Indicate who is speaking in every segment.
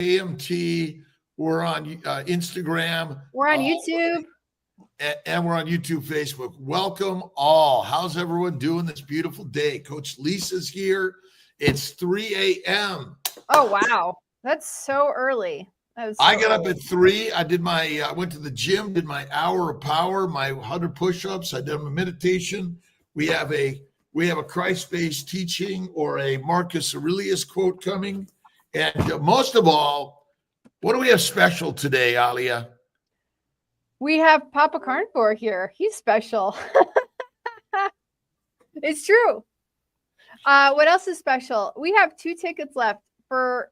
Speaker 1: AMT. We're on Instagram.
Speaker 2: We're on YouTube.
Speaker 1: And we're on YouTube, Facebook. Welcome all. How's everyone doing this beautiful day? Coach Lisa's here. It's 3 a.m.
Speaker 2: Oh, wow. That's so early.
Speaker 1: I got up at 3. I went to the gym, did my hour of power, my 100 push-ups. I did a meditation. We have a Christ-based teaching or a Marcus Aurelius quote coming. And most of all, what do we have special today, Alia?
Speaker 2: We have Papa Carnivore here. He's special. It's true. What else is special? We have 2 tickets left for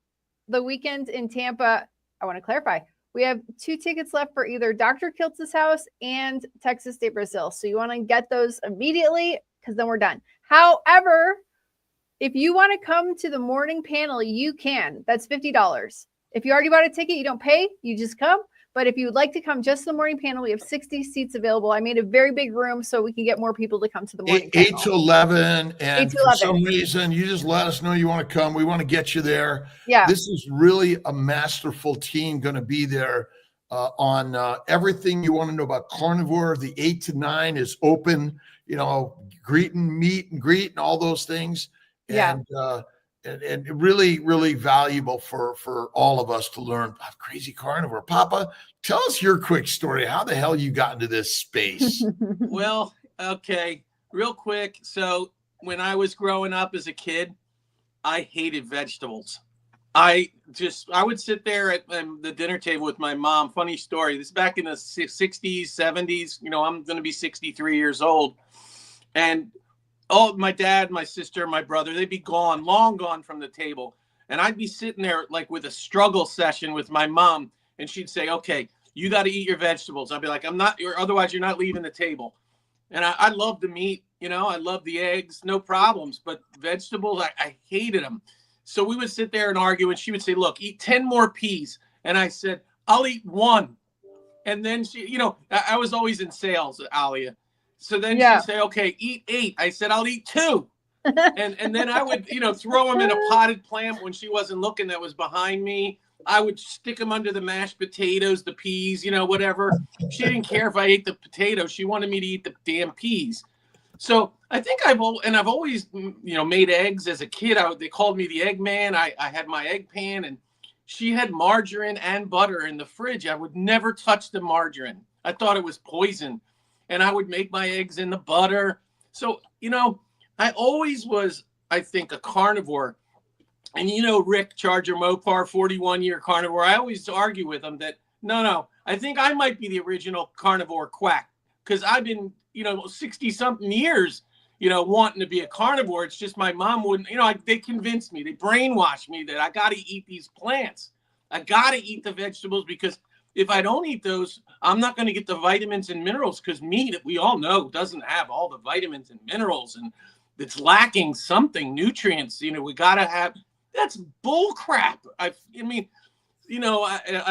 Speaker 2: the weekend in Tampa. I want to clarify. We have 2 tickets left for either Dr. Kiltz's house and Texas State Brazil. So you want to get those immediately because then we're done. However, if you want to come to the morning panel, you can. That's $50. If you already bought a ticket, you don't pay. You just come. But if you would like to come just to the morning panel, we have 60 seats available. I made a very big room so we can get more people to come to the morning panel.
Speaker 1: 8 to 11. And
Speaker 2: 8 to 11.
Speaker 1: For some reason, you just let us know you want to come. We want to get you there.
Speaker 2: Yeah.
Speaker 1: This is really a masterful team going to be there on everything you want to know about carnivore. The 8 to 9 is open, meet and greet and all those things.
Speaker 2: Yeah.
Speaker 1: And really, really valuable for all of us to learn about crazy carnivore. Papa, tell us your quick story. How the hell you got into this space?
Speaker 3: Well, okay, real quick. So when I was growing up as a kid, I hated vegetables. I would sit there at the dinner table with my mom. Funny story. This is back in the 60s, 70s. I'm going to be 63 years old. And my dad, my sister, my brother, they'd be gone, long gone from the table. And I'd be sitting there like with a struggle session with my mom. And she'd say, okay, you got to eat your vegetables. I'd be like, I'm not, otherwise you're not leaving the table. And I love the meat, I love the eggs, no problems. But vegetables, I hated them. So we would sit there and argue. And she would say, look, eat 10 more peas. And I said, I'll eat 1. And then she, I was always in sales, Alia. So then she'd say, okay, eat 8. I said, I'll eat 2. and then I would, throw them in a potted plant when she wasn't looking that was behind me. I would stick them under the mashed potatoes, the peas, whatever. She didn't care if I ate the potatoes. She wanted me to eat the damn peas. So I think I've always, made eggs as a kid. They called me the egg man. I had my egg pan, and she had margarine and butter in the fridge. I would never touch the margarine. I thought it was poison. And I would make my eggs in the butter. So, I always was, I think, a carnivore. And, Rick Charger Mopar, 41-year carnivore, I always argue with him that, no, I think I might be the original carnivore quack. Because I've been, 60-something years, wanting to be a carnivore. It's just my mom wouldn't, they convinced me. They brainwashed me that I got to eat these plants. I got to eat the vegetables because if I don't eat those, I'm not going to get the vitamins and minerals because meat, we all know, doesn't have all the vitamins and minerals, and it's lacking something, nutrients. We got to have. That's bull crap. I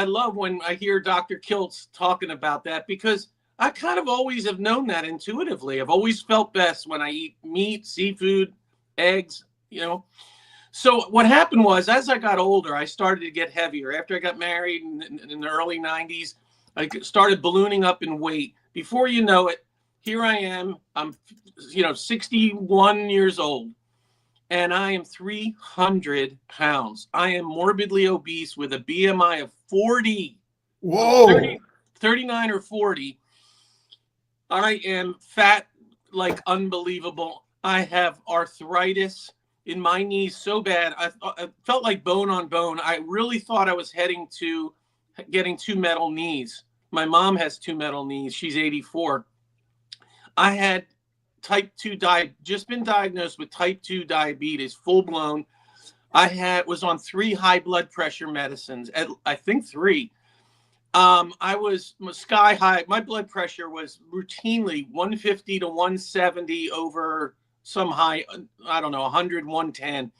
Speaker 3: love when I hear Dr. Kiltz talking about that because I kind of always have known that intuitively. I've always felt best when I eat meat, seafood, eggs, So what happened was, as I got older, I started to get heavier. After I got married in the early 90s, I started ballooning up in weight. Before you know it, here I am. I'm, 61 years old, and I am 300 pounds. I am morbidly obese with a BMI of 40.
Speaker 1: Whoa.
Speaker 3: 39 or 40. I am fat like unbelievable. I have arthritis in my knees so bad. I felt like bone on bone. I really thought I was heading to getting 2 metal knees. My mom has 2 metal knees. She's 84. I had type 2 just been diagnosed with type 2 diabetes, full blown. I was on 3 high blood pressure medicines, I think 3. I was sky high. My blood pressure was routinely 150 to 170 over some high, I don't know, 100, 110,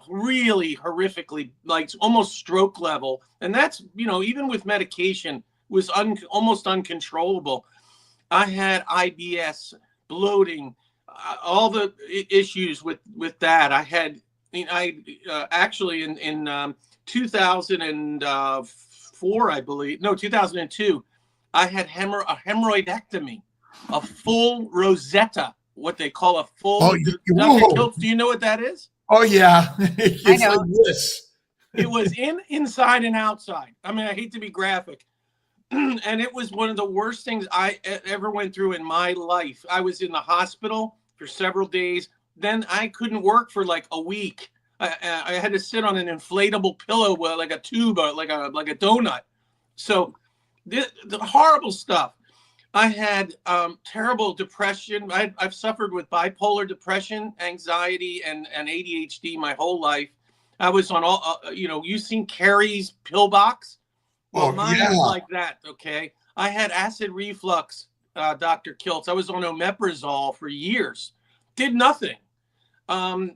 Speaker 3: really horrifically, like almost stroke level. And that's, even with medication, was almost uncontrollable. I had IBS, bloating, all the issues with that. I had, actually in 2004, I believe. No, 2002. I had a hemorrhoidectomy, a full Rosetta, what they call a full.
Speaker 1: Oh,
Speaker 3: Dr.
Speaker 1: whoa.
Speaker 3: Kiltz, do you know what that is?
Speaker 1: Oh yeah, it's
Speaker 2: know.
Speaker 1: like this.
Speaker 3: It was inside and outside. I mean, I hate to be graphic. And it was one of the worst things I ever went through in my life. I was in the hospital for several days. Then I couldn't work for like a week. I had to sit on an inflatable pillow, like a tube, like a donut. So the horrible stuff. I had terrible depression. I've suffered with bipolar depression, anxiety, and ADHD my whole life. I was on all, you've seen Carrie's pill box. Well, mine was like that, okay? I had acid reflux, Dr. Kiltz. I was on omeprazole for years. Did nothing. I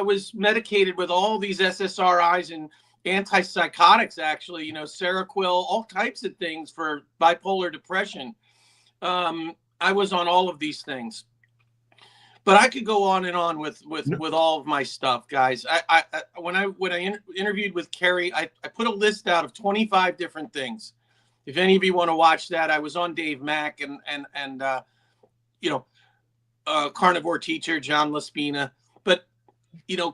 Speaker 3: was medicated with all these SSRIs and antipsychotics, actually, Seroquel, all types of things for bipolar depression. I was on all of these things. But I could go on and on with all of my stuff, guys. When I interviewed with Carrie, I put a list out of 25 different things. If any of you want to watch that, I was on Dave Mack and carnivore teacher John Laspina. But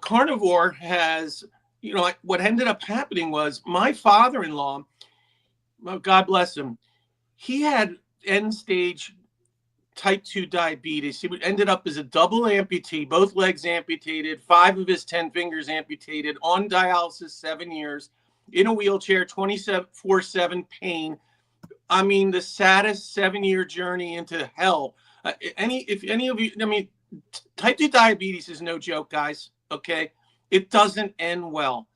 Speaker 3: carnivore has what ended up happening was my father-in-law, God bless him, he had end stage type 2 diabetes. He ended up as a double amputee, both legs amputated, 5 of his 10 fingers amputated, on dialysis 7 years, in a wheelchair, 24/7 pain. I mean, the saddest 7-year journey into hell. If any of you, type 2 diabetes is no joke, guys. Okay, it doesn't end well.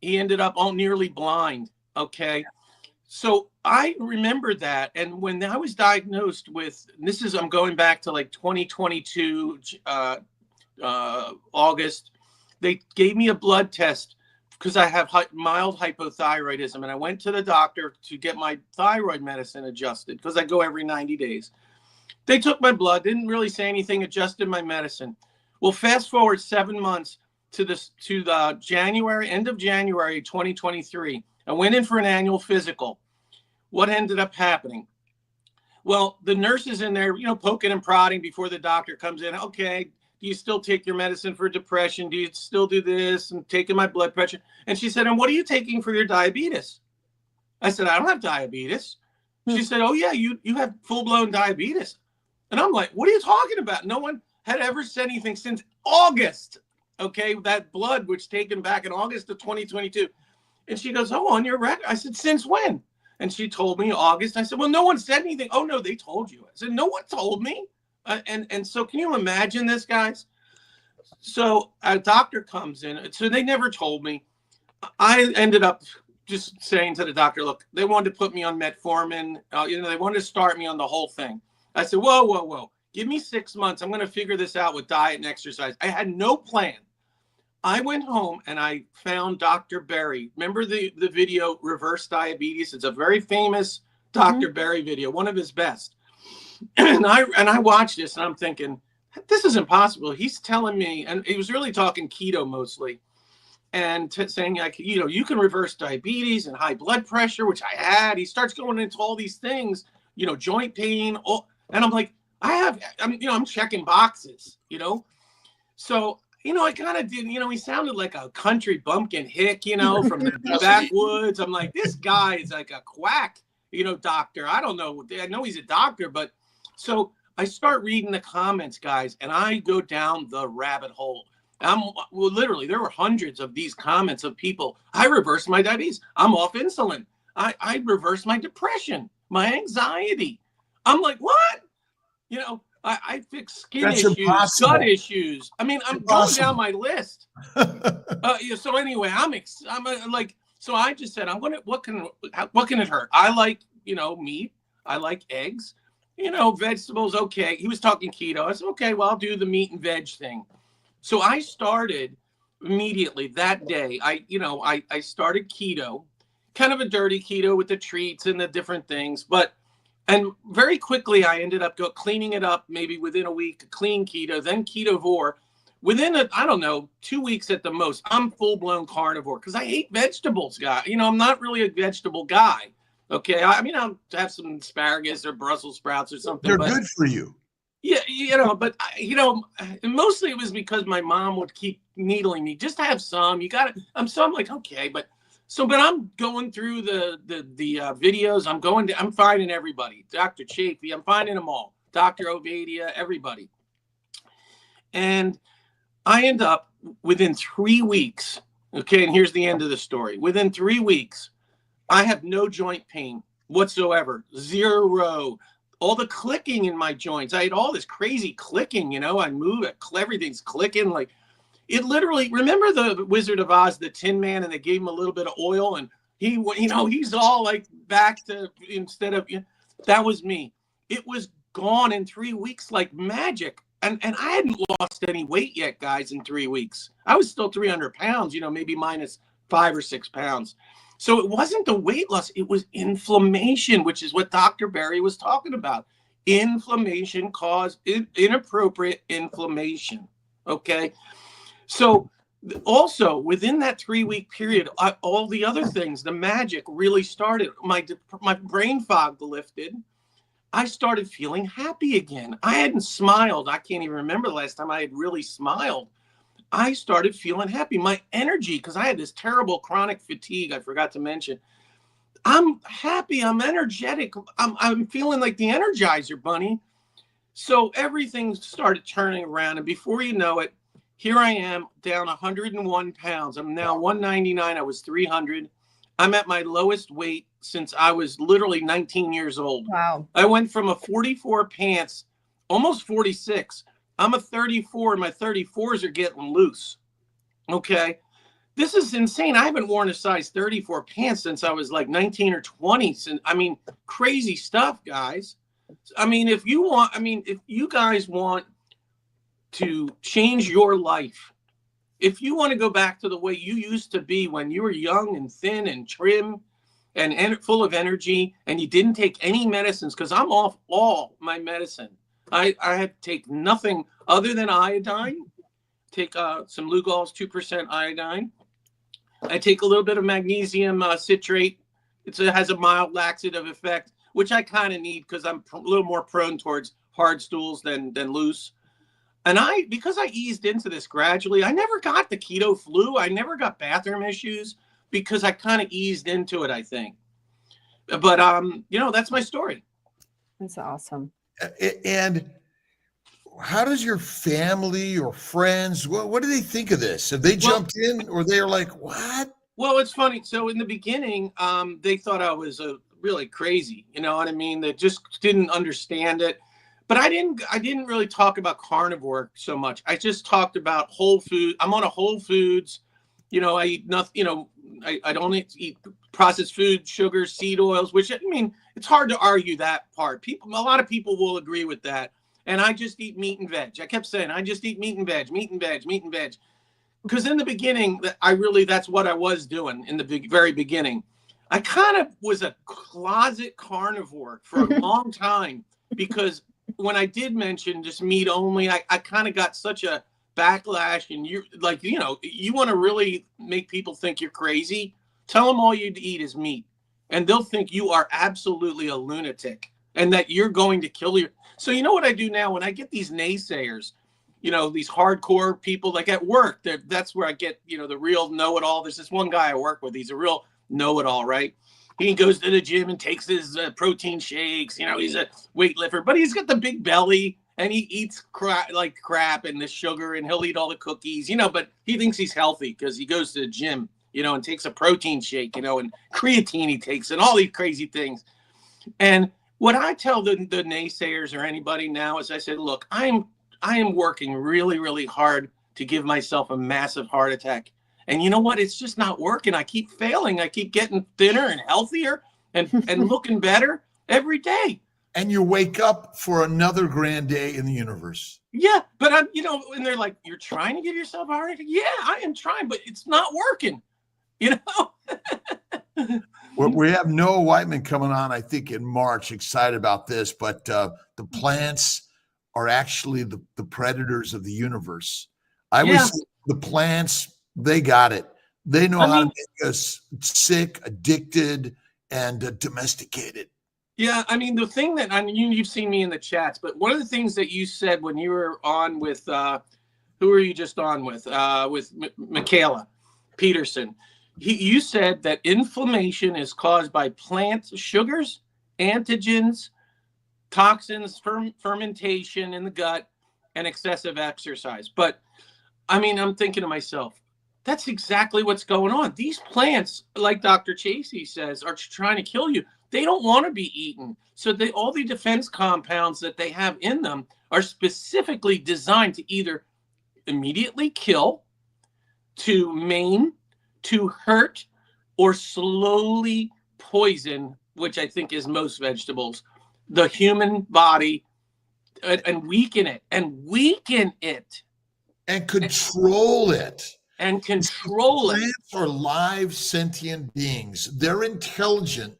Speaker 3: He ended up all nearly blind. Okay. So I remember that. And when I was diagnosed with, I'm going back to like 2022, August, they gave me a blood test because I have mild hypothyroidism. And I went to the doctor to get my thyroid medicine adjusted because I go every 90 days. They took my blood, didn't really say anything, adjusted my medicine. Well, fast forward 7 months to the end of January 2023. I went in for an annual physical. What ended up happening? Well, the nurse is in there, poking and prodding before the doctor comes in. Okay, do you still take your medicine for depression? Do you still do this? And taking my blood pressure. And she said, and what are you taking for your diabetes? I said, I don't have diabetes. She said, oh yeah, you have full-blown diabetes. And I'm like, what are you talking about? No one had ever said anything since August. Okay, that blood was taken back in August of 2022. And she goes, oh, on your record. I said, since when? And she told me August. I said, well, no one said anything. Oh, no, they told you. I said, no one told me. And so can you imagine this, guys? So a doctor comes in. So they never told me. I ended up just saying to the doctor, look, they wanted to put me on metformin. They wanted to start me on the whole thing. I said, whoa. Give me 6 months. I'm going to figure this out with diet and exercise. I had no plan. I went home and I found Dr. Berry. Remember the video Reverse Diabetes? It's a very famous Dr. Berry video, one of his best. And I watched this and I'm thinking, this is impossible. He's telling me, and he was really talking keto mostly, and saying like, you can reverse diabetes and high blood pressure, which I had. He starts going into all these things, joint pain, and I'm like, I'm checking boxes, So I kind of did, he sounded like a country bumpkin hick, from the backwoods. I'm like, this guy is like a quack, doctor. I don't know. I know he's a doctor, but so I start reading the comments, guys, and I go down the rabbit hole. Literally, there were hundreds of these comments of people. I reversed my diabetes. I'm off insulin. I reversed my depression, my anxiety. I'm like, what? I fix skin issues, gut issues. I mean, I'm going down my list. So anyway, so I just said, what can it hurt? I like, meat. I like eggs, vegetables. Okay. He was talking keto. I said, okay, well, I'll do the meat and veg thing. So I started immediately that day. I started keto, kind of a dirty keto with the treats and the different things, and very quickly, I ended up cleaning it up, maybe within a week, clean keto, then ketovore. within I don't know, 2 weeks at the most, I'm full blown carnivore because I hate vegetables, guy. You know, I'm not really a vegetable guy. Okay, I mean, I'll have some asparagus or Brussels sprouts or something.
Speaker 1: They're good for you.
Speaker 3: Yeah, you know, but mostly it was because my mom would keep needling me. Just have some. You got it. I'm like, okay, but I'm going through the videos. I'm finding everybody. Dr. Chafee, I'm finding them all. Dr. Obadia, everybody. And I end up within 3 weeks. Okay, and here's the end of the story. Within 3 weeks, I have no joint pain whatsoever. Zero. All the clicking in my joints. I had all this crazy clicking, you know. I move, everything's clicking. Like, it literally, remember the Wizard of Oz, the Tin Man, and they gave him a little bit of oil, and he, you know, he's all like back to, instead of, that was me. It was gone in 3 weeks like magic. And I hadn't lost any weight yet, guys, in 3 weeks. I was still 300 pounds, you know, maybe minus 5 or 6 pounds. So it wasn't the weight loss, it was inflammation, which is what Dr. Berry was talking about. Inflammation caused inappropriate inflammation, okay? So also within that 3 week period, all the other things, the magic really started. My brain fog lifted. I started feeling happy again. I hadn't smiled. I can't even remember the last time I had really smiled. I started feeling happy. My energy, because I had this terrible chronic fatigue I forgot to mention. I'm happy. I'm energetic. I'm feeling like the Energizer Bunny. So everything started turning around. And before you know it, here I am down 101 pounds. I'm now 199. I was 300. I'm at my lowest weight since I was literally 19 years old.
Speaker 2: Wow.
Speaker 3: I went from a 44 pants, almost 46. I'm a 34 and my 34s are getting loose. Okay. This is insane. I haven't worn a size 34 pants since I was like 19 or 20. I mean, crazy stuff, guys. I mean, if you guys want to change your life, if you want to go back to the way you used to be when you were young and thin and trim and full of energy, and you didn't take any medicines, because I'm off all my medicine. I had to take nothing other than iodine, take some Lugol's 2% iodine. I take a little bit of magnesium citrate. It has a mild laxative effect, which I kind of need because I'm a little more prone towards hard stools than loose. And because I eased into this gradually, I never got the keto flu. I never got bathroom issues because I kind of eased into it, I think. But, that's my story.
Speaker 2: That's awesome.
Speaker 1: And how does your family or friends, what do they think of this? Have they jumped in, or they're like, what?
Speaker 3: Well, it's funny. So in the beginning, they thought I was really crazy. You know what I mean? They just didn't understand it. But I didn't really talk about carnivore so much. I just talked about whole food. I'm on a whole foods. You know, I eat nothing, you know, I don't eat processed food, sugar, seed oils, which, I mean, it's hard to argue that part. A lot of people will agree with that. And I just eat meat and veg. I kept saying, I just eat meat and veg, meat and veg, meat and veg. Because in the beginning, that's what I was doing in the very beginning. I kind of was a closet carnivore for a long time, because when I did mention just meat only, I kind of got such a backlash. And you're like, you know, you want to really make people think you're crazy, tell them all you eat is meat, and they'll think you are absolutely a lunatic and that you're going to kill your. So you know what I do now when I get these naysayers, you know, these hardcore people, like at work, that's where I get, you know, the real know-it-all. There's this one guy I work with. He's a real know-it-all, right? He goes to the gym and takes his protein shakes. You know, he's a weightlifter, but he's got the big belly and he eats crap and the sugar, and he'll eat all the cookies, you know, but he thinks he's healthy because he goes to the gym, you know, and takes a protein shake, you know, and creatine he takes and all these crazy things. And what I tell the naysayers or anybody now is I said, look, I am working really, really hard to give myself a massive heart attack. And you know what? It's just not working. I keep failing. I keep getting thinner and healthier and looking better every day.
Speaker 1: And you wake up for another grand day in the universe.
Speaker 3: Yeah, but I'm, you know, and they're like, you're trying to give yourself a heart attack? Yeah, I am trying, but it's not working, you know?
Speaker 1: We have Noah Whiteman coming on, I think, in March. Excited about this, but the plants are actually the predators of the universe. I
Speaker 3: Yeah.
Speaker 1: would say the plants, they got it. They know how to
Speaker 3: mean-
Speaker 1: make us sick, addicted, and domesticated.
Speaker 3: Yeah, I mean, the thing that you've seen me in the chats, but one of the things that you said when you were on with who were you just on with Michaela Peterson? You said that inflammation is caused by plant sugars, antigens, toxins, fermentation in the gut, and excessive exercise. But I mean, I'm thinking to myself, that's exactly what's going on. These plants, like Dr. Chasey says, are trying to kill you. They don't want to be eaten. So all the defense compounds that they have in them are specifically designed to either immediately kill, to maim, to hurt, or slowly poison, which I think is most vegetables, the human body, and weaken it, and
Speaker 1: control it.
Speaker 3: And control it.
Speaker 1: Plants are live sentient beings. Their intelligence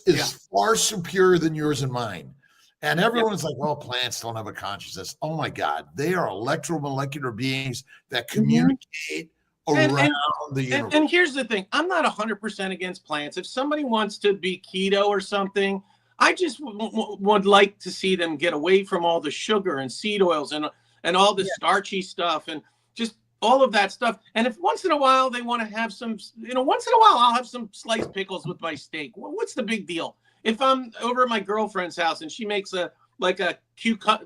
Speaker 1: is far superior than yours and mine. And everyone's like, well, plants don't have a consciousness. Oh my God. They are electromolecular beings that communicate around the universe.
Speaker 3: And here's the thing. I'm not 100% against plants. If somebody wants to be keto or something, I just would like to see them get away from all the sugar and seed oils and all the starchy stuff and just all of that stuff. And if once in a while they want to have some, once in a while I'll have some sliced pickles with my steak. Well, what's the big deal? If I'm over at my girlfriend's house and she makes a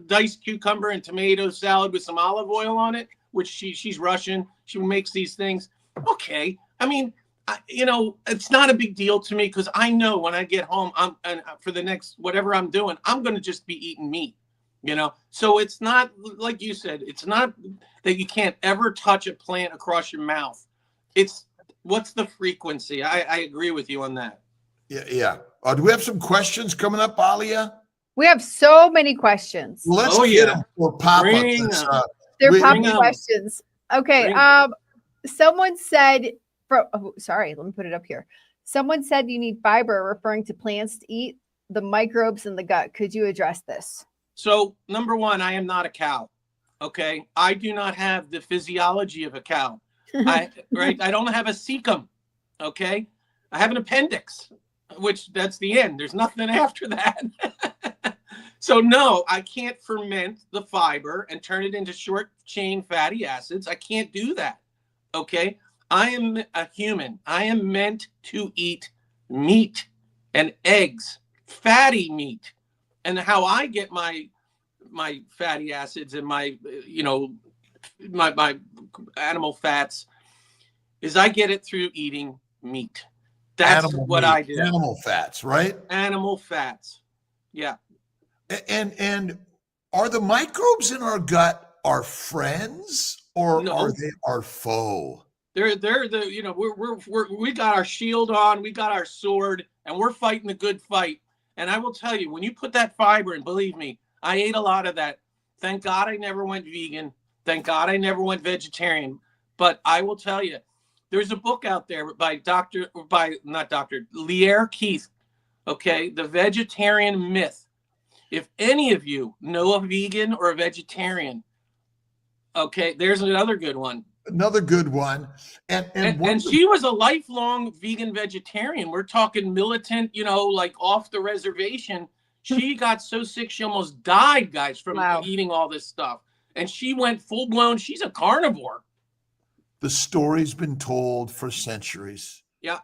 Speaker 3: diced cucumber and tomato salad with some olive oil on it, which she's Russian, she makes these things. Okay, I mean, it's not a big deal to me because I know when I get home, and for the next whatever I'm doing, I'm going to just be eating meat. So it's not like you said. It's not that you can't ever touch a plant across your mouth. It's what's the frequency. I agree with you on that.
Speaker 1: Yeah. Do we have some questions coming up, Alia?
Speaker 2: We have so many questions.
Speaker 1: Let's get them for pop-ups.
Speaker 2: They're pop-up questions. Okay. Someone said, sorry, let me put it up here. Someone said you need fiber, referring to plants to eat the microbes in the gut. Could you address this?
Speaker 3: So, number one, I am not a cow. Okay. I do not have the physiology of a cow. I don't have a cecum. Okay. I have an appendix, which that's the end. There's nothing after that. So no, I can't ferment the fiber and turn it into short chain fatty acids. I can't do that. Okay. I am a human. I am meant to eat meat and eggs, fatty meat. And how I get my fatty acids and my animal fats is I get it through eating meat. That's what I do.
Speaker 1: Animal fats, right?
Speaker 3: Animal fats. Yeah.
Speaker 1: And are the microbes in our gut our friends or are they our foe?
Speaker 3: They're we got our shield on, we got our sword, and we're fighting the good fight. And I will tell you, when you put that fiber in, believe me, I ate a lot of that. Thank God I never went vegan. Thank God I never went vegetarian. But I will tell you, there's a book out there by Lierre Keith, okay, The Vegetarian Myth. If any of you know a vegan or a vegetarian, okay, there's another good one.
Speaker 1: Another good one.
Speaker 3: And she was a lifelong vegan vegetarian. We're talking militant, like off the reservation. She got so sick she almost died, guys, from eating all this stuff. And she went full blown. She's a carnivore.
Speaker 1: The story's been told for centuries.
Speaker 3: Yeah.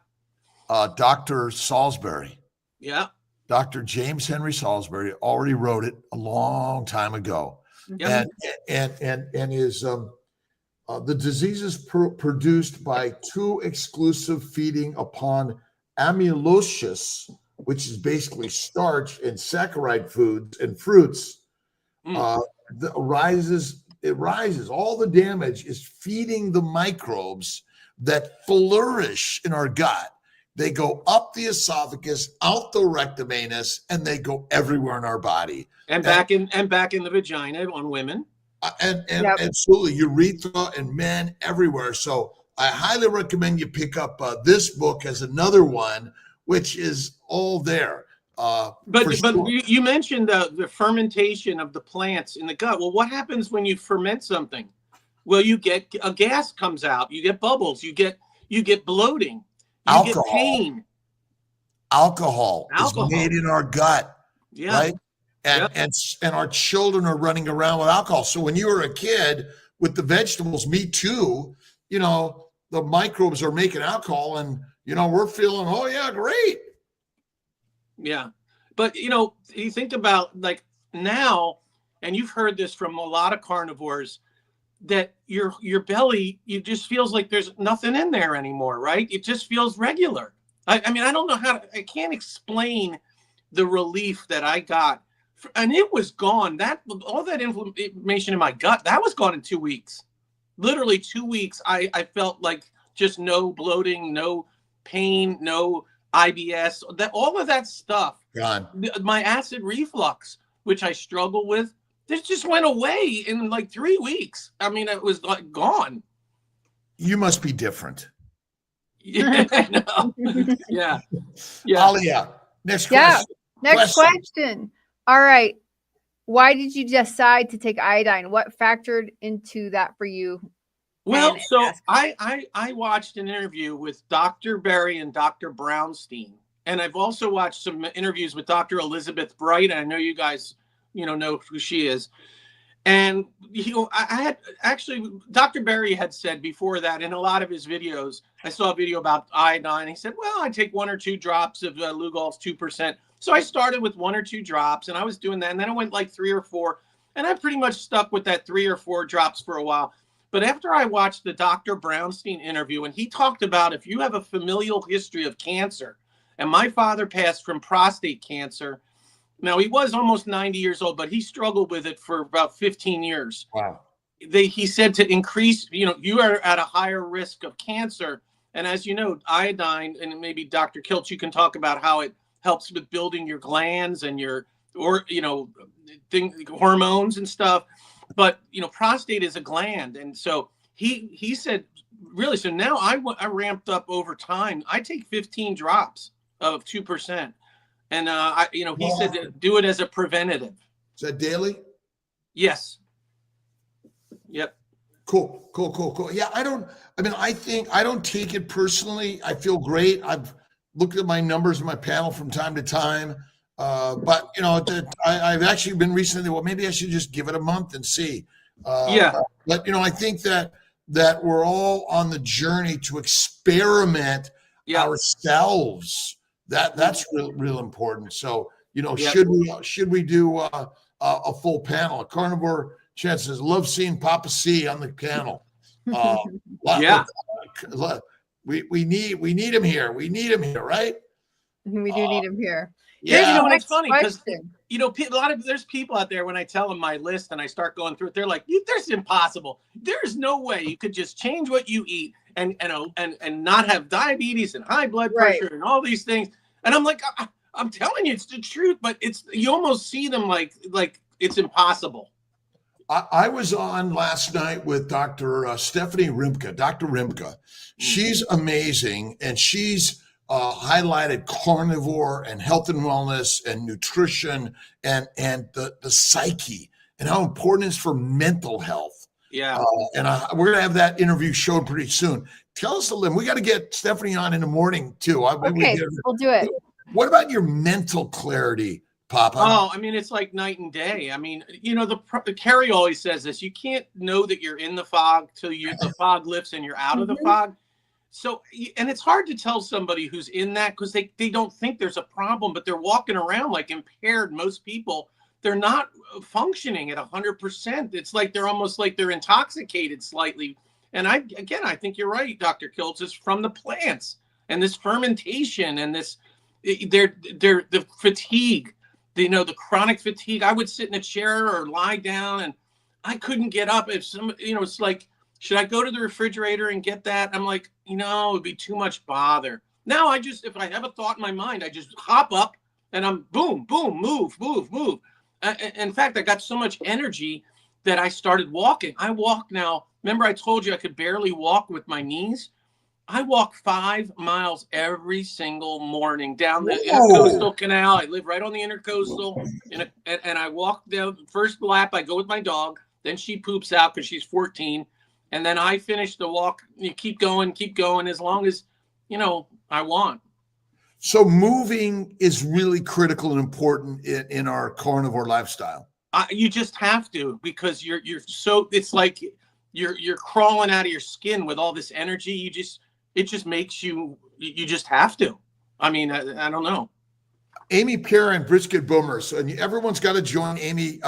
Speaker 1: Dr. Salisbury.
Speaker 3: Yeah.
Speaker 1: Dr. James Henry Salisbury already wrote it a long time ago. Yeah. And is the diseases produced by too exclusive feeding upon amylosis, which is basically starch and saccharide foods and fruits, rises. All the damage is feeding the microbes that flourish in our gut. They go up the esophagus, out the rectum anus, and they go everywhere in our body.
Speaker 3: And back in the vagina on women.
Speaker 1: And absolutely, urethra and men everywhere. So I highly recommend you pick up this book as another one, which is all there.
Speaker 3: But you mentioned the fermentation of the plants in the gut. Well, what happens when you ferment something? Well, you get a gas comes out, you get bubbles, you get bloating, you
Speaker 1: Alcohol.
Speaker 3: get pain.
Speaker 1: Alcohol is
Speaker 3: Alcohol.
Speaker 1: made in our gut,
Speaker 3: Yeah.
Speaker 1: right? And our children are running around with alcohol. So when you were a kid with the vegetables, me too, you know, the microbes are making alcohol, and you know, we're feeling, oh yeah, great.
Speaker 3: Yeah. But you know, you think about like now, and you've heard this from a lot of carnivores, that your belly, you just feels like there's nothing in there anymore, right? It just feels regular. I mean, I don't know I can't explain the relief that I got. And it was gone. All that inflammation in my gut, that was gone in 2 weeks. Literally 2 weeks. I felt like just no bloating, no pain, no IBS, all of that stuff.
Speaker 1: God.
Speaker 3: My acid reflux, which I struggle with, this just went away in like 3 weeks. I mean, it was like gone.
Speaker 1: You must be different.
Speaker 3: Yeah. No. Yeah.
Speaker 1: Alia, next question.
Speaker 2: Next question. All right. Why did you decide to take iodine? What factored into that for you?
Speaker 3: Well, so I watched an interview with Dr. Berry and Dr. Brownstein, and I've also watched some interviews with Dr. Elizabeth Bright. And I know you guys, know who she is. And I had actually, Dr. Berry had said before that in a lot of his videos, I saw a video about iodine. He said, well, I take 1 or 2 drops of Lugol's 2%. So I started with 1 or 2 drops, and I was doing that. And then I went like 3 or 4, and I pretty much stuck with that 3 or 4 drops for a while. But after I watched the Dr. Brownstein interview, and he talked about if you have a familial history of cancer, and my father passed from prostate cancer. Now, he was almost 90 years old, but he struggled with it for about 15 years.
Speaker 1: Wow.
Speaker 3: He said to increase, you are at a higher risk of cancer. And as you know, iodine, and maybe Dr. Kiltz, you can talk about how it helps with building your glands and hormones and stuff. But, prostate is a gland. And so he said, really, so now I ramped up over time. I take 15 drops of 2%. And, he said to do it as a preventative.
Speaker 1: Is that daily?
Speaker 3: Yes. Yep.
Speaker 1: Cool. Yeah, I don't take it personally. I feel great. I've looked at my numbers in my panel from time to time. But, I've actually been recently, well, maybe I should just give it a month and see.
Speaker 3: Yeah.
Speaker 1: But, I think that we're all on the journey to experiment ourselves. That's real important. So, should we do a full panel? A carnivore chat says, love seeing Papa C on the panel. We need him here. We need him here, right?
Speaker 2: We do need him here.
Speaker 1: Yeah.
Speaker 3: It's funny because there's people out there, when I tell them my list and I start going through it, they're like, "There's impossible. There's no way you could just change what you eat and not have diabetes and high blood pressure and all these things." And I'm like, I'm telling you, it's the truth, but you almost see them like it's impossible.
Speaker 1: I was on last night with Dr. Stephanie Rimka. Dr. Rimka, she's amazing, and she's highlighted carnivore and health and wellness and nutrition and the psyche and how important it is for mental health.
Speaker 3: Yeah.
Speaker 1: We're going to have that interview shown pretty soon. Tell us a little. We got to get Stephanie on in the morning too.
Speaker 2: We'll do it.
Speaker 1: What about your mental clarity, Papa?
Speaker 3: Oh, I mean, it's like night and day. I mean, the Carrie always says this: you can't know that you're in the fog till the fog lifts and you're out of the fog. So, and it's hard to tell somebody who's in that because they don't think there's a problem, but they're walking around like impaired. Most people, they're not functioning at 100%. It's like they're almost like they're intoxicated slightly. And I think you're right, Dr. Kiltz, is from the plants and this fermentation and this, the fatigue, the chronic fatigue. I would sit in a chair or lie down and I couldn't get up. If it's like, should I go to the refrigerator and get that? I'm like, it'd be too much bother. Now if I have a thought in my mind, I just hop up and I'm boom, boom, move. In fact, I got so much energy that I started walking. I walk now. Remember I told you I could barely walk with my knees? I walk 5 miles every single morning down the Intercoastal Canal. I live right on the Intercoastal. And I walk down first lap. I go with my dog. Then she poops out because she's 14. And then I finish the walk. You keep going as long as, I want.
Speaker 1: So moving is really critical and important in our carnivore lifestyle.
Speaker 3: You just have to, because you're so, it's like you're crawling out of your skin with all this energy. It just makes you just have to. I mean, I don't know.
Speaker 1: Amy Perrin, Brisket Boomers, and everyone's got to join Amy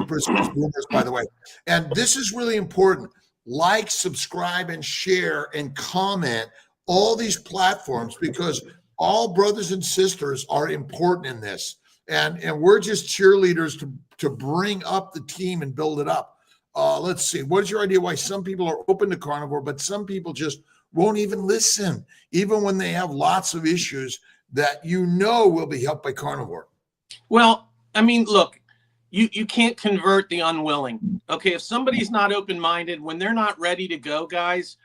Speaker 1: Brisket Boomers, by the way. And this is really important. Like, subscribe, and share, and comment all these platforms, because all brothers and sisters are important in this. And we're just cheerleaders to bring up the team and build it up. Let's see. What is your idea why some people are open to carnivore, but some people just won't even listen, even when they have lots of issues that will be helped by carnivore?
Speaker 3: Well, I mean, look, you can't convert the unwilling. Okay, if somebody's not open-minded, when they're not ready to go, guys,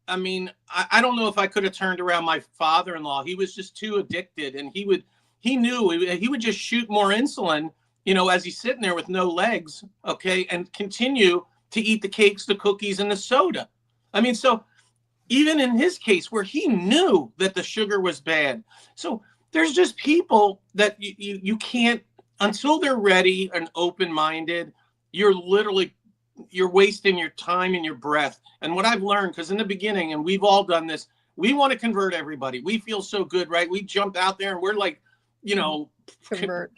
Speaker 3: I mean, I don't know if I could have turned around my father-in-law. He was just too addicted, and he would just shoot more insulin, as he's sitting there with no legs, okay, and continue to eat the cakes, the cookies, and the soda. I mean, so even in his case, where he knew that the sugar was bad. So there's just people that you can't, until they're ready and open-minded, you're wasting your time and your breath. And what I've learned, because in the beginning, and we've all done this, we want to convert everybody. We feel so good, right? We jump out there and we're like,
Speaker 2: Convert.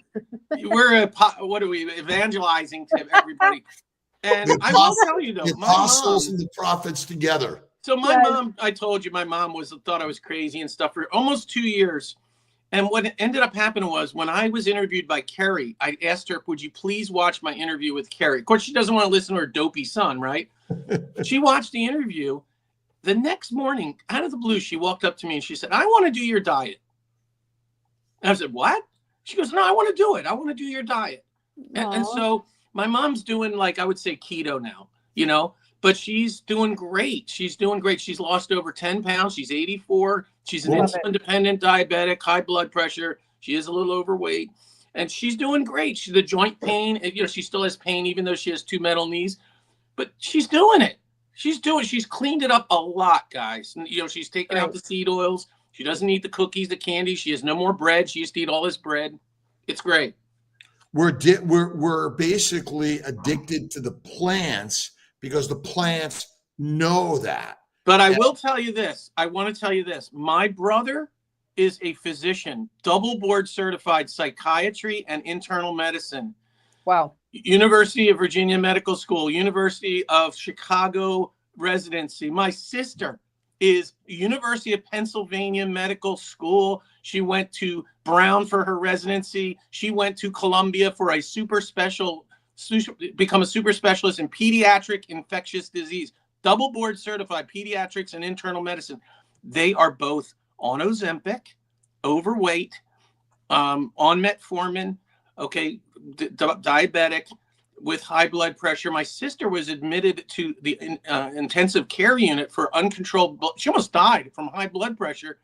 Speaker 3: we're what are we evangelizing to everybody? And I will tell you though,
Speaker 1: the apostles and the prophets together.
Speaker 3: So my mom, I told you, my mom thought I was crazy and stuff for almost 2 years. And what ended up happening was, when I was interviewed by Carrie, I asked her, would you please watch my interview with Carrie? Of course, she doesn't want to listen to her dopey son, right? She watched the interview. The next morning, out of the blue, she walked up to me and she said, I want to do your diet. And I said, what? She goes, no, I want to do it. I want to do your diet. And so my mom's doing, like, I would say keto now, but she's doing great. She's doing great. She's lost over 10 pounds. She's 84. She's an insulin-dependent diabetic, high blood pressure. She is a little overweight, and she's doing great. She's the joint pain. She still has pain, even though she has 2 metal knees, but she's doing it. She's cleaned it up a lot, guys. And, she's taking out the seed oils. She doesn't eat the cookies, the candy. She has no more bread. She used to eat all this bread. It's great.
Speaker 1: We're basically addicted to the plants because the plants know that.
Speaker 3: But I will tell you this. I want to tell you this. My brother is a physician, double board certified psychiatry and internal medicine.
Speaker 2: Wow.
Speaker 3: University of Virginia Medical School, University of Chicago residency. My sister is University of Pennsylvania Medical School. She went to Brown for her residency. She went to Columbia for become a super specialist in pediatric infectious disease. Double board certified pediatrics and internal medicine. They are both on Ozempic, overweight, on metformin, okay, diabetic, with high blood pressure. My sister was admitted to the intensive care unit for uncontrolled. She almost died from high blood pressure.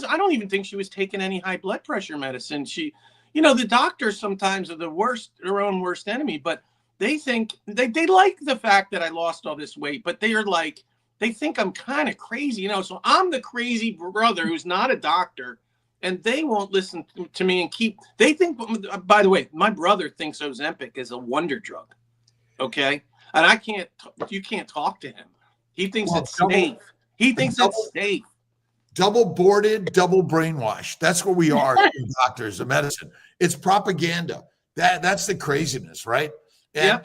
Speaker 3: I don't even think she was taking any high blood pressure medicine. The doctors sometimes are their own worst enemy, but they think they like the fact that I lost all this weight, but they think I'm kind of crazy, so I'm the crazy brother who's not a doctor, and they won't listen to me and they think, by the way, my brother thinks Ozempic is a wonder drug. Okay. And you can't talk to him. He thinks it's safe. He thinks it's safe.
Speaker 1: Double boarded, double brainwashed. That's what we are in doctors of medicine. It's propaganda. That's the craziness, right? And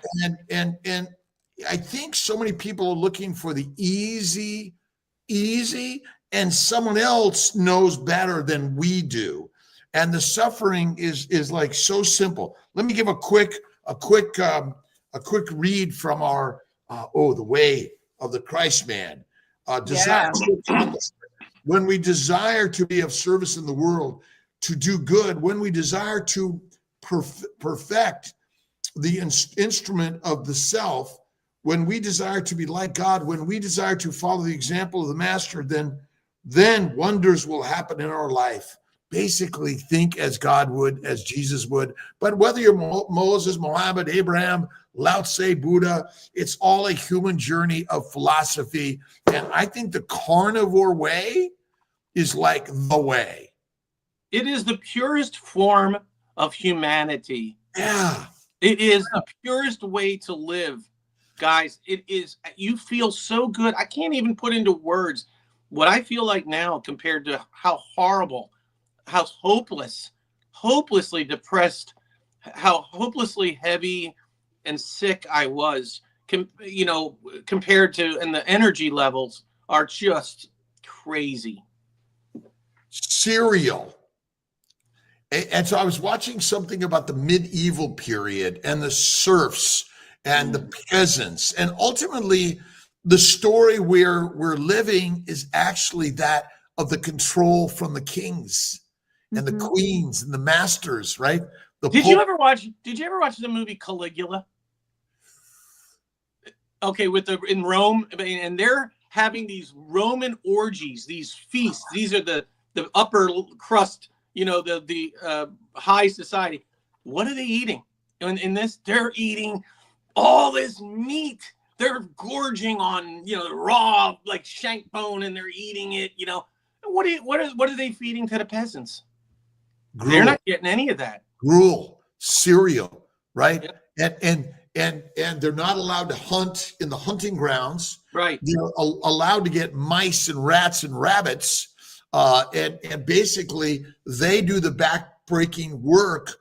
Speaker 1: I think so many people are looking for the easy, and someone else knows better than we do. And the suffering is like so simple. Let me give a quick read from our the way of the Christ man. Desire to accomplish. When we desire to be of service in the world, to do good, when we desire to perfect the instrument of the self, when we desire to be like God, when we desire to follow the example of the master, then wonders will happen in our life. basically think as God would, as Jesus would. But whether you're Moses, Muhammad, Abraham, Lao Tse, Buddha, it's all a human journey of philosophy. And I think the carnivore way is like the way.
Speaker 3: It is the purest form of humanity.
Speaker 1: Yeah.
Speaker 3: It is the purest way to live, guys. It is. You feel so good. I can't even put into words what I feel like now compared to how horrible, how hopelessly depressed, how hopelessly heavy and sick I was, compared to, and the energy levels are just crazy.
Speaker 1: Cereal. And so I was watching something about the medieval period and the serfs and the peasants. And ultimately, the story we're living is actually that of the control from the kings and the queens and the masters, right?
Speaker 3: Did you ever watch the movie Caligula? Okay, in Rome, and they're having these Roman orgies, these feasts. These are the upper crust, the high society. What are they eating? In this, they're eating all this meat. They're gorging on, the raw, like shank bone, and they're eating it. What are they feeding to the peasants?
Speaker 1: Gruel.
Speaker 3: They're not getting any of that.
Speaker 1: Gruel, cereal, right?
Speaker 3: Yep.
Speaker 1: And they're not allowed to hunt in the hunting grounds.
Speaker 3: Right.
Speaker 1: They're allowed to get mice and rats and rabbits. And basically they do the back-breaking work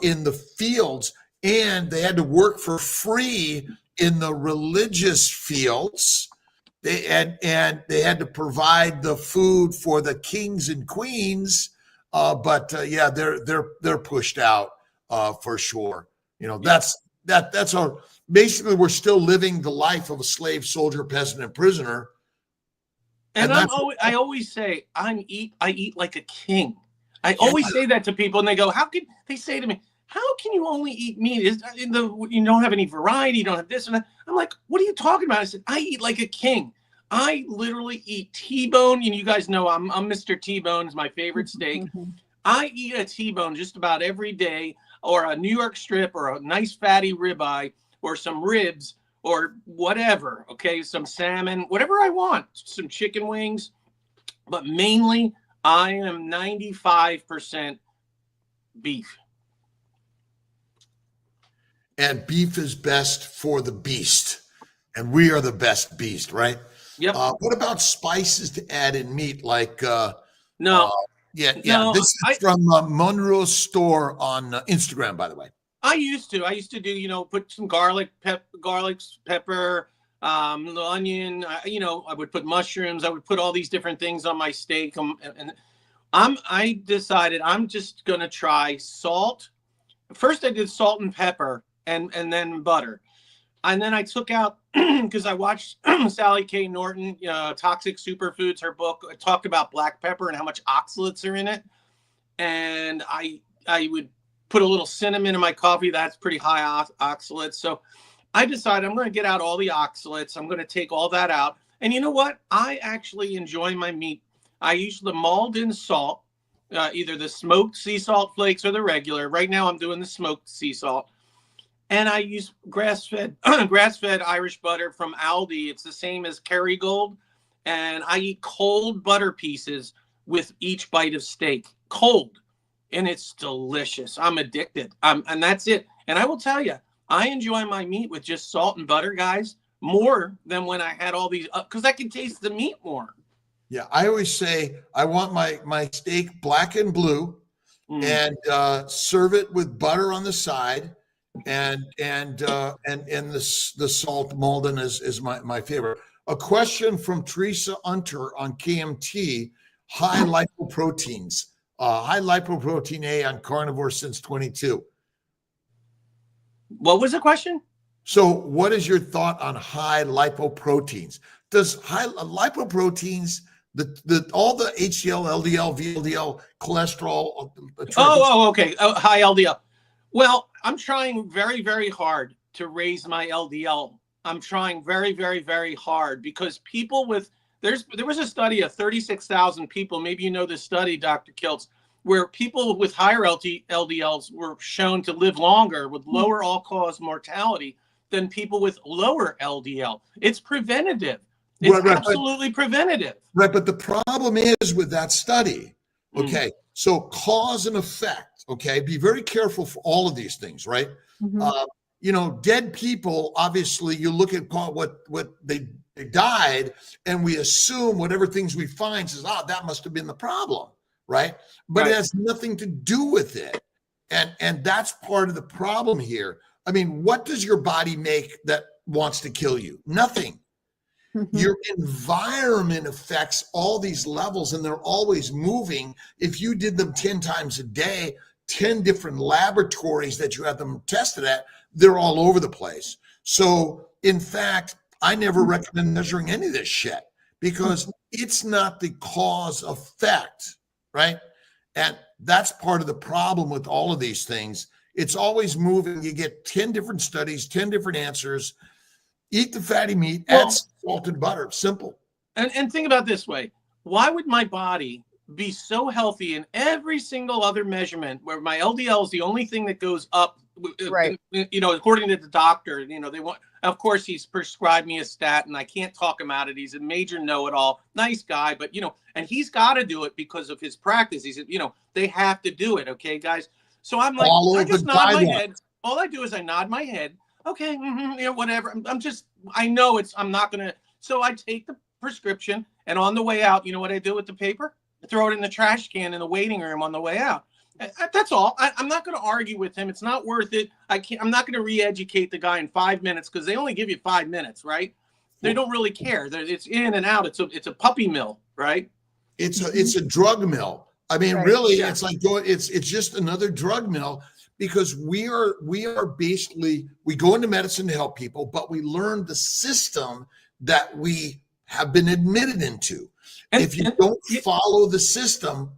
Speaker 1: in the fields, and they had to work for free in the religious fields. They had to provide the food for the kings and queens. But they're pushed out for sure. That's our, basically we're still living the life of a slave, soldier, peasant, and prisoner.
Speaker 3: And I always say I eat like a king. I always say that to people, and they go, they say to me, how can you only eat meat? You don't have any variety, you don't have this and that. I'm like, what are you talking about? I said, I eat like a king. I literally eat T-bone. You guys know I'm Mr. T-bone is my favorite steak. I eat a T-bone just about every day, or a New York strip, or a nice fatty ribeye, or some ribs, or whatever. Okay, some salmon, whatever I want, some chicken wings. But mainly, I am 95% beef.
Speaker 1: And beef is best for the beast. And we are the best beast, right?
Speaker 3: Yep.
Speaker 1: What about spices to add in meat? Like,
Speaker 3: no.
Speaker 1: No, this is from Monroe's store on Instagram, by the way.
Speaker 3: I used to do, put some garlic, pepper, onion, I would put mushrooms. I would put all these different things on my steak. And I decided I'm just going to try salt. First I did salt and pepper and then butter. And then I took out, because I watched Sally K. Norton, Toxic Superfoods, her book, talked about black pepper and how much oxalates are in it. And I would put a little cinnamon in my coffee. That's pretty high oxalates. So I decided I'm going to get out all the oxalates. I'm going to take all that out. And you know what? I actually enjoy my meat. I use the mulled-in salt, either the smoked sea salt flakes or the regular. Right now I'm doing the smoked sea salt. And I use grass-fed Irish butter from Aldi. It's the same as Kerrygold. And I eat cold butter pieces with each bite of steak. Cold. And it's delicious. I'm addicted. And that's it. And I will tell you, I enjoy my meat with just salt and butter, guys, more than when I had all these, because I can taste the meat more.
Speaker 1: Yeah, I always say I want my steak black and blue, and serve it with butter on the side. And the salt Malden is my favorite. A question from Teresa Unter on KMT: high lipoproteins, high lipoprotein A on carnivore since 22.
Speaker 3: What was the question?
Speaker 1: So, what is your thought on high lipoproteins? Does high lipoproteins, all the HDL, LDL, VLDL, cholesterol?
Speaker 3: Okay. High LDL. Well, I'm trying very, very hard to raise my LDL. I'm trying very, very, very hard, because people there was a study of 36,000 people. Maybe you know this study, Dr. Kiltz, where people with higher LDLs were shown to live longer with lower all-cause mortality than people with lower LDL. It's preventative. It's absolutely preventative.
Speaker 1: Right, but the problem is with that study, okay, so cause and effect, okay, be very careful for all of these things, right? You know, dead people, obviously, you look at what they died, and we assume whatever things we find says, that must have been the problem, right? But it has nothing to do with it. And that's part of the problem here. I mean, what does your body make that wants to kill you? Nothing. Your environment affects all these levels, and they're always moving. If you did them 10 times a day, 10 different laboratories that you have them tested at, they're all over the place. So, in fact, I never recommend measuring any of this shit because it's not the cause effect, right? And that's part of the problem with all of these things. It's always moving. You get 10 different studies, 10 different answers. Eat the fatty meat, add salt and butter. Simple.
Speaker 3: And think about it this way. Why would my body be so healthy in every single other measurement where my LDL is the only thing that goes up, you know, according to the doctor, you know, they want, of course, he's prescribed me a statin. I can't talk him out of it. He's a major know-it-all, nice guy, but, you know, and he's got to do it because of his practice. He said, you know, they have to do it. Okay, guys. So I'm like, I just nod my head. All I do is I nod my head. Okay, you know, whatever. I know I'm not going to. So I take the prescription, and on the way out, you know what I do with the paper? I throw it in the trash can in the waiting room on the way out. That's all. I'm not going to argue with him. It's not worth it. I'm not going to re-educate the guy in 5 minutes because they only give you 5 minutes, right? They don't really care. It's in and out. It's a puppy mill, right?
Speaker 1: It's a drug mill. I mean, really, it's like it's just another drug mill because we are basically, we go into medicine to help people, but we learn the system that we have been admitted into. And if you don't follow the system.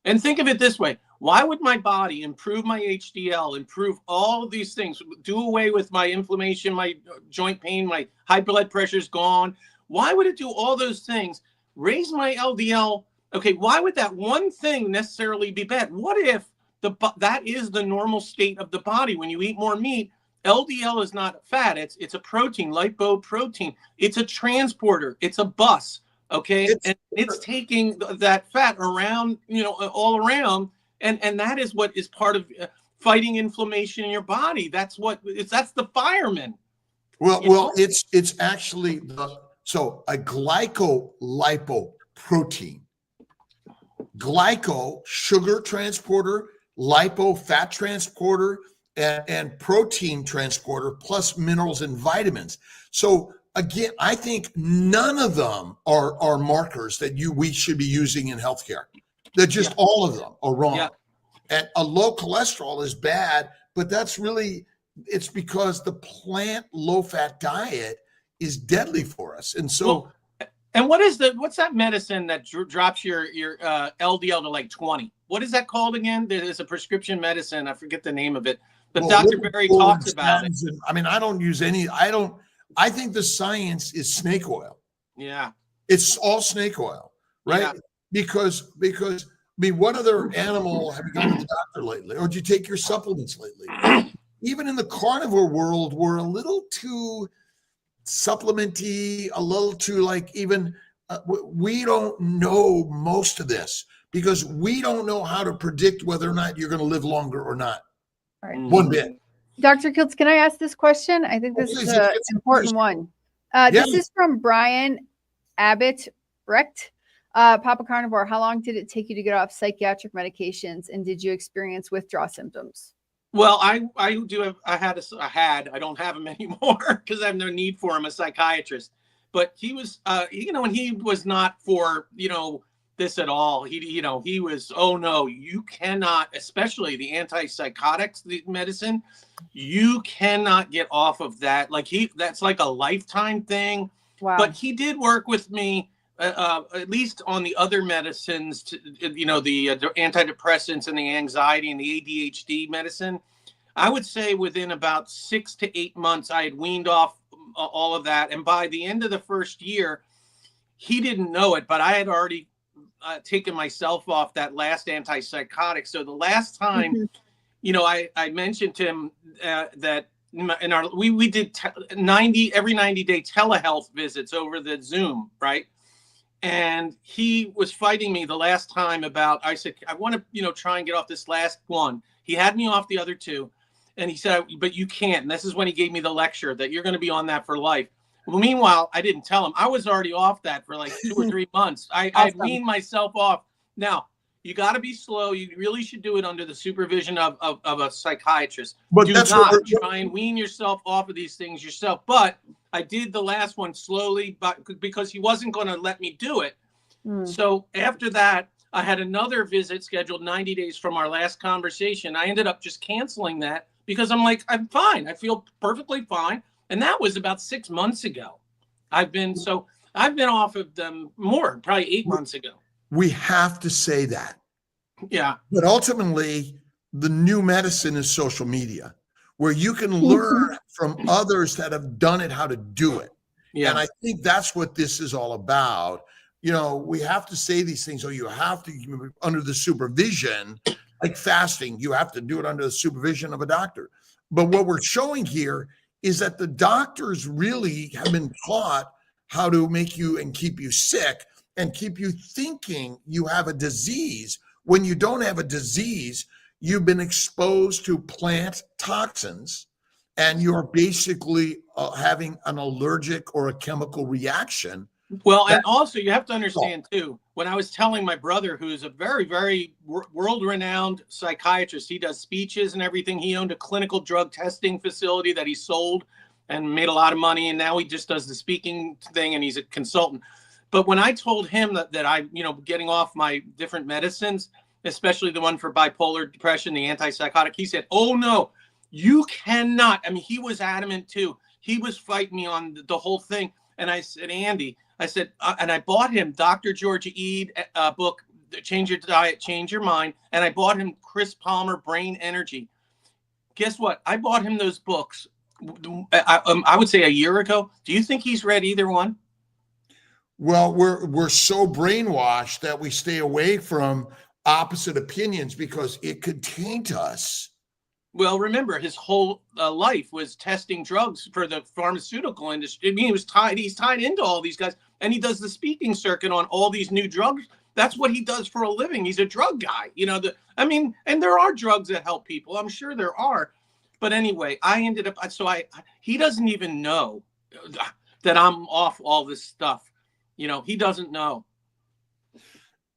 Speaker 3: And think of it this way. Why would my body improve my HDL, improve all of these things, do away with my inflammation, my joint pain, my high blood pressure is gone? Why would it do all those things? Raise my LDL. Okay, why would that one thing necessarily be bad? What if that is the normal state of the body? When you eat more meat, LDL is not fat. It's a protein, lipoprotein. It's a transporter. It's a bus. Okay, and it's taking that fat around, you know, all around, and that is what is part of fighting inflammation in your body. That's the fireman.
Speaker 1: Well, it's actually a glycolipoprotein. Glyco, sugar transporter, lipo, fat transporter, and protein transporter, plus minerals and vitamins. So again, I think none of them are markers that we should be using in healthcare. They're just all of them are wrong. Yeah. And a low cholesterol is bad, but it's because the plant low-fat diet is deadly for us. And so,
Speaker 3: and what's that medicine that drops your LDL to like 20? What is that called again? There's a prescription medicine. I forget the name of it, but Dr. Berry talks about it.
Speaker 1: I mean, I don't use any. I think the science is snake oil.
Speaker 3: Yeah.
Speaker 1: It's all snake oil, right? Yeah. Because I mean, what other animal have you gone to the doctor lately? Or did you take your supplements lately? Even in the carnivore world, we're a little too supplementy, a little too we don't know most of this because we don't know how to predict whether or not you're going to live longer or not.
Speaker 2: All right.
Speaker 1: One bit.
Speaker 2: Dr. Kiltz, can I ask this question? I think this is an important one. This is from Brian Abbott Brecht. Papa Carnivore, how long did it take you to get off psychiatric medications, and did you experience withdrawal symptoms?
Speaker 3: Well, I don't have them anymore because I have no need for him, a psychiatrist. But he was, and he was not for, this at all. He was, oh no, you cannot, especially the antipsychotics, the medicine, you cannot get off of that. That's like a lifetime thing.
Speaker 2: Wow.
Speaker 3: But he did work with me, at least on the other medicines, the antidepressants and the anxiety and the ADHD medicine. I would say within about 6 to 8 months, I had weaned off all of that. And by the end of the first year, he didn't know it, but I had already taken myself off that last antipsychotic. So the last time, you know, I mentioned to him that in our we did 90 day telehealth visits over the Zoom, right? And he was fighting me the last time about, I said, I want to, you know, try and get off this last one. He had me off the other two. And he said, but you can't. And this is when he gave me the lecture that you're going to be on that for life. Well, meanwhile, I didn't tell him. I was already off that for like 2 or 3 months. I weaned myself off. Now, you got to be slow. You really should do it under the supervision of a psychiatrist.
Speaker 1: But
Speaker 3: do
Speaker 1: that's
Speaker 3: not
Speaker 1: what
Speaker 3: try and wean yourself off of these things yourself. But I did the last one slowly, but because he wasn't going to let me do it. So after that, I had another visit scheduled 90 days from our last conversation. I ended up just canceling that because I'm like, I'm fine. I feel perfectly fine. And that was about 6 months ago. I've been off of them more, probably 8 months ago.
Speaker 1: we have to say that.
Speaker 3: Yeah.
Speaker 1: But ultimately, the new medicine is social media, where you can learn from others that have done it, how to do it.
Speaker 3: Yeah.
Speaker 1: And I think that's what this is all about. You know, we have to say these things. Oh, you have to, under the supervision, like fasting, you have to do it under the supervision of a doctor. But what we're showing here is that the doctors really have been taught how to make you and keep you sick and keep you thinking you have a disease. When you don't have a disease, you've been exposed to plant toxins and you're basically having an allergic or a chemical reaction.
Speaker 3: Well, and also you have to understand too, when I was telling my brother, who's a very, very world-renowned psychiatrist, he does speeches and everything. He owned a clinical drug testing facility that he sold and made a lot of money. And now he just does the speaking thing and he's a consultant. But when I told him that I, you know, getting off my different medicines, especially the one for bipolar depression, the antipsychotic, he said, oh no, you cannot. I mean, he was adamant too. He was fighting me on the whole thing. And I said, Andy, I said, and I bought him Dr. Georgia Ede book, Change Your Diet, Change Your Mind. And I bought him Chris Palmer, Brain Energy. Guess what? I bought him those books, I would say a year ago. Do you think he's read either one?
Speaker 1: Well, we're so brainwashed that we stay away from opposite opinions because it could taint us.
Speaker 3: Well, remember, his whole life was testing drugs for the pharmaceutical industry. I mean, he's tied into all these guys, and he does the speaking circuit on all these new drugs. That's what he does for a living. He's a drug guy, you know. And there are drugs that help people. I'm sure there are. But anyway, I ended up, he doesn't even know that I'm off all this stuff. You know, he doesn't know.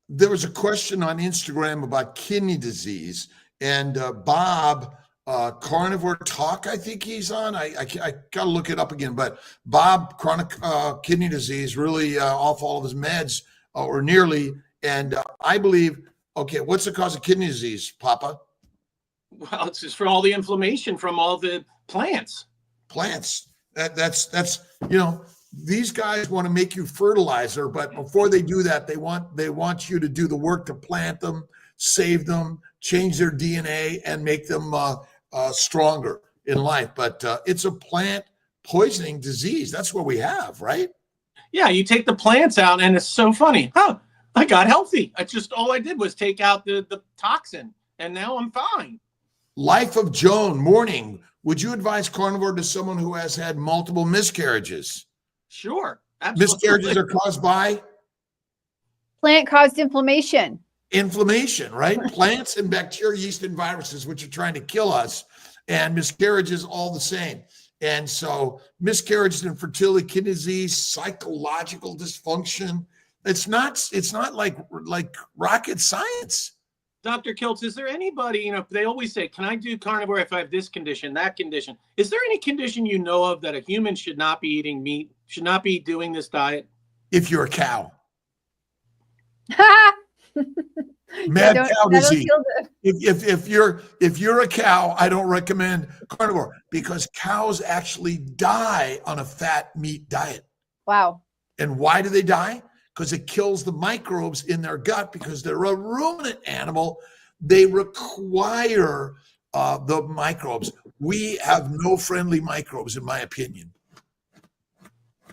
Speaker 1: There was a question on Instagram about kidney disease, and Bob, Carnivore Talk, I think he's on. I got to look it up again, but Bob, chronic kidney disease, really off all of his meds or nearly. And I believe, okay, what's the cause of kidney disease, Papa?
Speaker 3: Well, it's just for all the inflammation from all the plants.
Speaker 1: Plants. That's you know, these guys want to make you fertilizer, but before they do that, they want you to do the work to plant them, save them, change their DNA, and make them stronger in life. But it's a plant poisoning disease. That's what we have, right?
Speaker 3: Yeah, you take the plants out, and it's so funny. Huh? I got healthy. I just all I did was take out the toxin, and now I'm fine.
Speaker 1: Life of Joan, morning. Would you advise carnivore to someone who has had multiple miscarriages?
Speaker 3: Sure, absolutely.
Speaker 1: Miscarriages are caused by
Speaker 2: plant-caused inflammation.
Speaker 1: Inflammation, right? Plants and bacteria, yeast, and viruses, which are trying to kill us, and miscarriages all the same. And so miscarriages, infertility, kidney disease, psychological dysfunction. It's not like rocket science.
Speaker 3: Dr. Kiltz, is there anybody, you know, they always say, can I do carnivore if I have this condition, that condition? Is there any condition you know of that a human should not be eating meat, should not be doing this diet?
Speaker 1: If you're a cow. Mad cow disease. If you're a cow, I don't recommend carnivore because cows actually die on a fat meat diet.
Speaker 2: Wow.
Speaker 1: And why do they die? Because it kills the microbes in their gut because they're a ruminant animal. They require the microbes. We have no friendly microbes, in my opinion.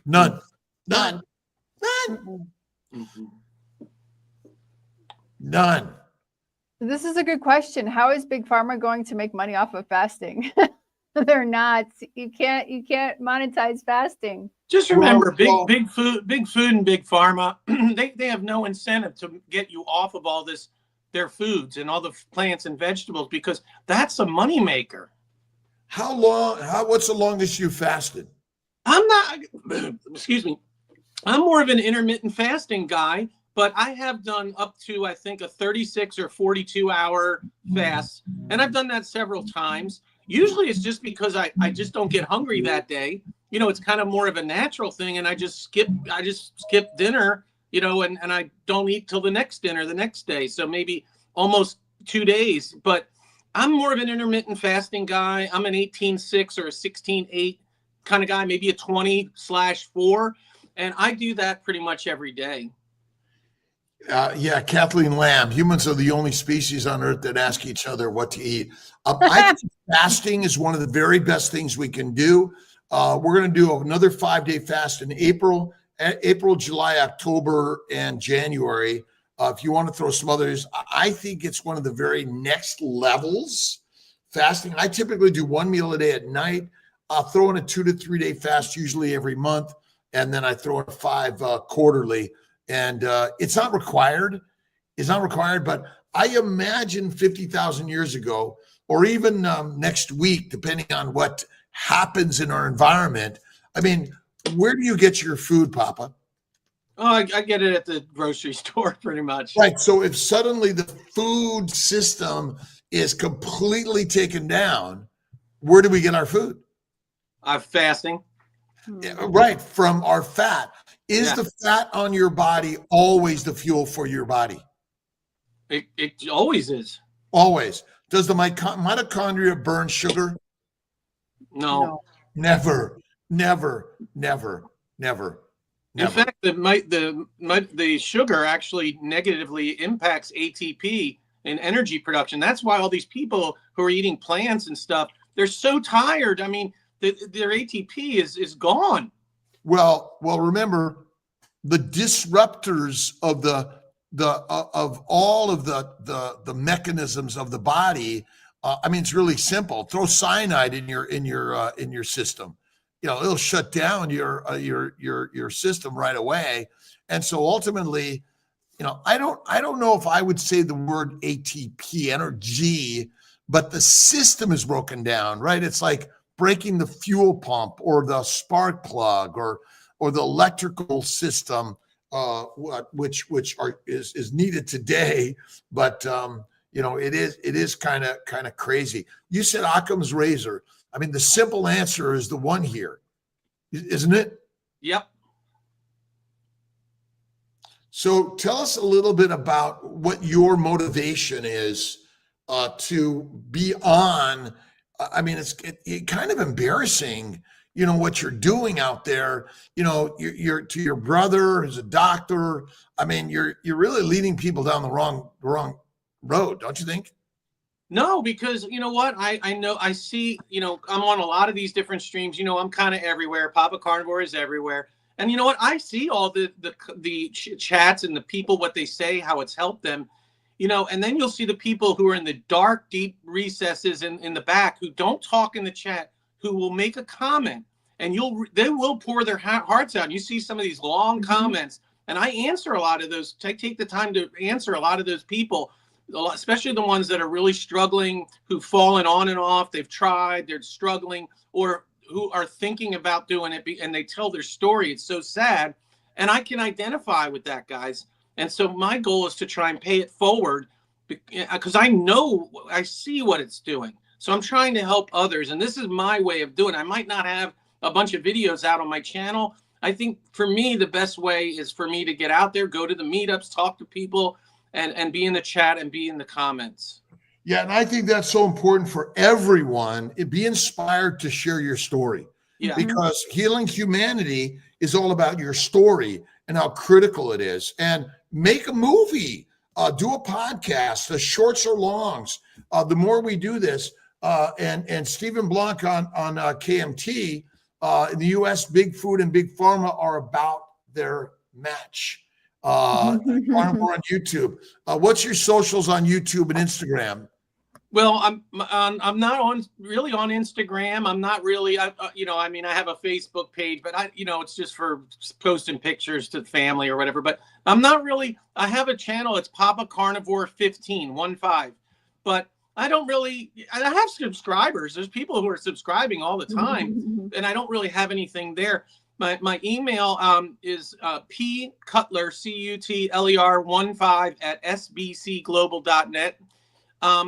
Speaker 1: None.
Speaker 3: Mm-hmm.
Speaker 1: None.
Speaker 2: This is a good question. How is Big Pharma going to make money off of fasting? They're not. You can't monetize fasting.
Speaker 3: Just remember,
Speaker 1: Well,
Speaker 3: big food and big pharma, they have no incentive to get you off of all this, their foods and all the plants and vegetables, because that's a moneymaker.
Speaker 1: What's the longest you fasted?
Speaker 3: I'm not, excuse me, I'm more of an intermittent fasting guy, but I have done up to, I think, a 36 or 42-hour fast, and I've done that several times. Usually it's just because I just don't get hungry that day. You know, it's kind of more of a natural thing, and I just skip dinner, you know, and I don't eat till the next dinner the next day. So maybe almost 2 days. But I'm more of an intermittent fasting guy. I'm an 18-6 or a 16-8 kind of guy, maybe a 20/4. And I do that pretty much every day.
Speaker 1: Yeah, Kathleen Lamb, humans are the only species on earth that ask each other what to eat. I think fasting is one of the very best things we can do. We're going to do another 5-day fast in April, July, October, and January. If you want to throw some others, I think it's one of the very next levels fasting. I typically do 1 meal a day at night. I'll throw in a 2 to 3 day fast, usually every month. And then I throw in 5 quarterly. And it's not required. It's not required, but I imagine 50,000 years ago, or even next week, depending on what happens in our environment. I mean, where do you get your food, Papa?
Speaker 3: Oh, I get it at the grocery store pretty much.
Speaker 1: Right. So if suddenly the food system is completely taken down, where do we get our food?
Speaker 3: Fasting.
Speaker 1: Yeah, right. From our fat. Is the fat on your body always the fuel for your body?
Speaker 3: It always is.
Speaker 1: Always. Does the mitochondria burn sugar?
Speaker 3: No.
Speaker 1: Never.
Speaker 3: In fact, the sugar actually negatively impacts ATP and energy production. That's why all these people who are eating plants and stuff, they're so tired. I mean, their ATP is gone.
Speaker 1: Well, remember the disruptors of all of the mechanisms of the body. I mean, it's really simple. Throw cyanide in your system. You know, it'll shut down your system right away. And so ultimately, you know, I don't know if I would say the word ATP, energy, but the system is broken down, right? It's like breaking the fuel pump or the spark plug or the electrical system, which is needed today. But you know, it is kind of crazy. You said Occam's razor. I mean, the simple answer is the one here, isn't it?
Speaker 3: Yep.
Speaker 1: So tell us a little bit about what your motivation is to be on. I mean, it's kind of embarrassing, you know, what you're doing out there. You know, you're to your brother who's a doctor. I mean, you're really leading people down the wrong road, don't you think?
Speaker 3: No, because you know what? I know, I see, you know, I'm on a lot of these different streams. You know, I'm kind of everywhere. Papa Carnivore is everywhere. And you know what? I see all the chats and the people, what they say, how it's helped them, you know, and then you'll see the people who are in the dark, deep recesses in the back who don't talk in the chat, who will make a comment and they will pour their hearts out. And you see some of these long comments, and I answer a lot of those. I take the time to answer a lot of those people, especially the ones that are really struggling, who've fallen on and off. They've tried, they're struggling, or who are thinking about doing it, and they tell their story. It's so sad. And I can identify with that, guys. And so my goal is to try and pay it forward, because I see what it's doing. So I'm trying to help others. And this is my way of doing it. I might not have a bunch of videos out on my channel. I think for me, the best way is for me to get out there, go to the meetups, talk to people, and be in the chat and be in the comments.
Speaker 1: Yeah, and I think that's so important for everyone. Be inspired to share your story.
Speaker 3: Yeah.
Speaker 1: Because healing humanity is all about your story and how critical it is. And make a movie, do a podcast, the shorts or longs. The more we do this, and Stephen Blanc on KMT, in the US, Big Food and Big Pharma are about their match. Carnivore on YouTube. What's your socials on YouTube and Instagram?
Speaker 3: Well, I'm not really on Instagram. I'm not really, I have a Facebook page, but it's just for posting pictures to family or whatever. But I'm not really. I have a channel. It's Papa Carnivore 15. But I don't really. I have subscribers. There's people who are subscribing all the time, and I don't really have anything there. My email is pcutler cutler15@sbcglobal.net.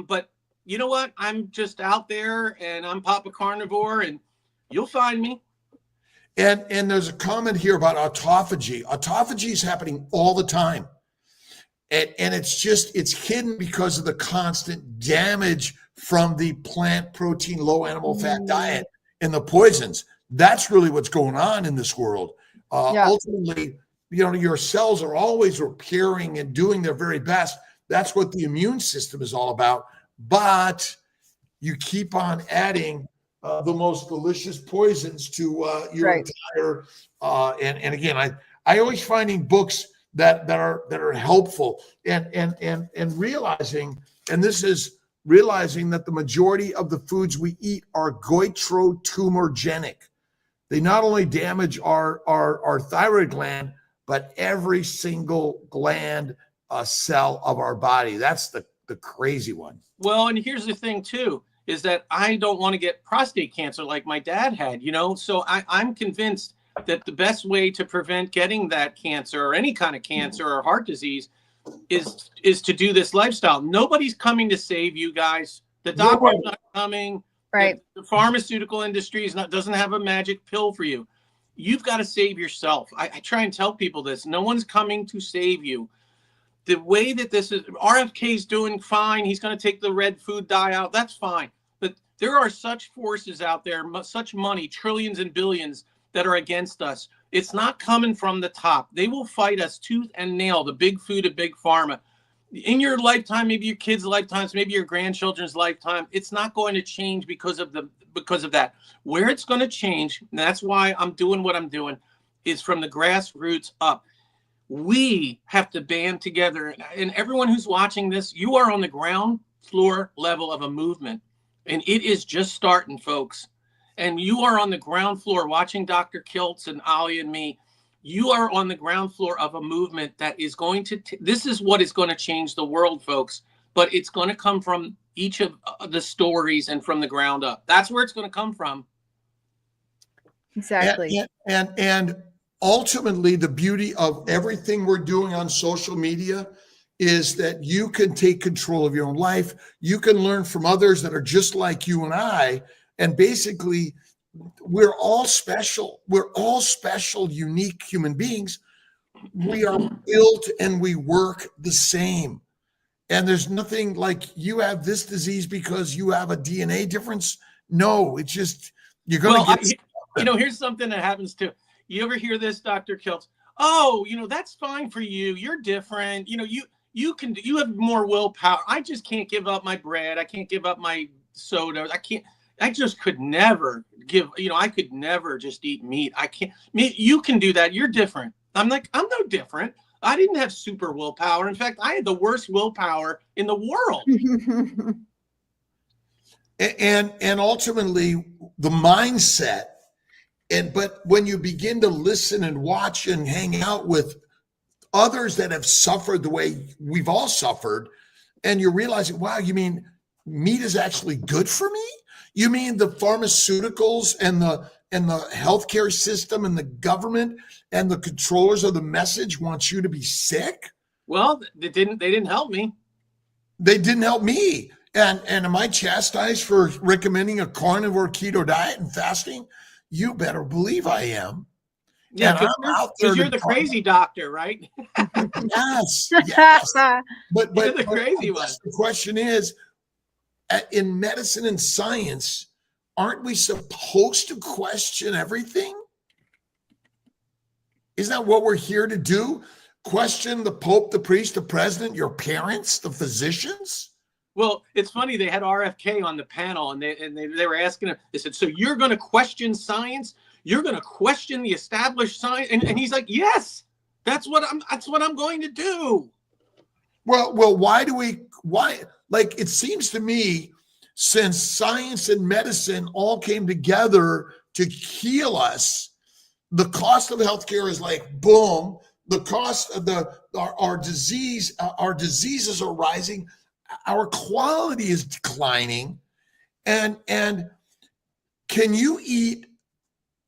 Speaker 3: But you know what? I'm just out there, and I'm Papa Carnivore, and you'll find me.
Speaker 1: And there's a comment here about autophagy. Autophagy is happening all the time. And it's hidden because of the constant damage from the plant protein, low animal fat diet and the poisons. That's really what's going on in this world. Ultimately, your cells are always repairing and doing their very best. That's what the immune system is all about. But you keep on adding the most delicious poisons to your entire. And again, I always finding books that are helpful and realizing, and this is realizing that the majority of the foods we eat are goitrotumorgenic. They not only damage our thyroid gland, but every single gland cell of our body. That's the crazy one.
Speaker 3: Well, and here's the thing too, is that I don't want to get prostate cancer like my dad had, so I'm convinced that the best way to prevent getting that cancer or any kind of cancer or heart disease is to do this lifestyle. Nobody's coming to save you guys. The doctor's not coming.
Speaker 2: Right.
Speaker 3: The pharmaceutical industry doesn't have a magic pill for you. You've got to save yourself. I try and tell people this. No one's coming to save you. The way that this is, RFK's doing fine. He's going to take the red food dye out. That's fine. But there are such forces out there, such money, trillions and billions that are against us. It's not coming from the top. They will fight us tooth and nail, the big food and big pharma. In your lifetime, maybe your kids' lifetimes, maybe your grandchildren's lifetime, it's not going to change because of that. Where it's going to change, and that's why I'm doing what I'm doing, is from the grassroots up. We have to band together, and everyone who's watching this, you are on the ground floor level of a movement, and it is just starting, folks. And you are on the ground floor watching Dr. Kiltz and Ali and me. You are on the ground floor of a movement that is going to, this is what is going to change the world, folks. But it's going to come from each of the stories and from the ground up. That's where it's going to come from.
Speaker 2: Exactly.
Speaker 1: And ultimately, the beauty of everything we're doing on social media is that you can take control of your own life. You can learn from others that are just like you and I. And basically, we're all special. We're all special, unique human beings. We are built and we work the same. And there's nothing like you have this disease because you have a DNA difference. No, it's just, you're going to get.
Speaker 3: Here's something that happens too. You ever hear this, Dr. Kiltz? Oh, that's fine for you. You're different. You have more willpower. I just can't give up my bread. I can't give up my soda. I just could never I could never just eat meat. I can't. You can do that. You're different. I'm like, I'm no different. I didn't have super willpower. In fact, I had the worst willpower in the world.
Speaker 1: and ultimately, the mindset. But when you begin to listen and watch and hang out with others that have suffered the way we've all suffered, and you're realizing, wow, you mean meat is actually good for me? You mean the pharmaceuticals and the healthcare system and the government and the controllers of the message want you to be sick?
Speaker 3: Well, they didn't help me.
Speaker 1: They didn't help me. And am I chastised for recommending a carnivore keto diet and fasting? You better believe I am.
Speaker 3: Yeah, because you're the crazy doctor, right?
Speaker 1: Yes. But
Speaker 3: you're the crazy one.
Speaker 1: The question is, in medicine and science, aren't we supposed to question everything? Isn't that what we're here to do? Question the Pope, the priest, the president, your parents, the physicians?
Speaker 3: Well, it's funny. They had RFK on the panel, and they were asking him. They said, "So you're going to question science? You're going to question the established science?" And he's like, "Yes, That's what I'm going to do.
Speaker 1: Well, why, like, it seems to me, since science and medicine all came together to heal us, the cost of healthcare is like, boom, the cost of our diseases are rising, our quality is declining. And can you eat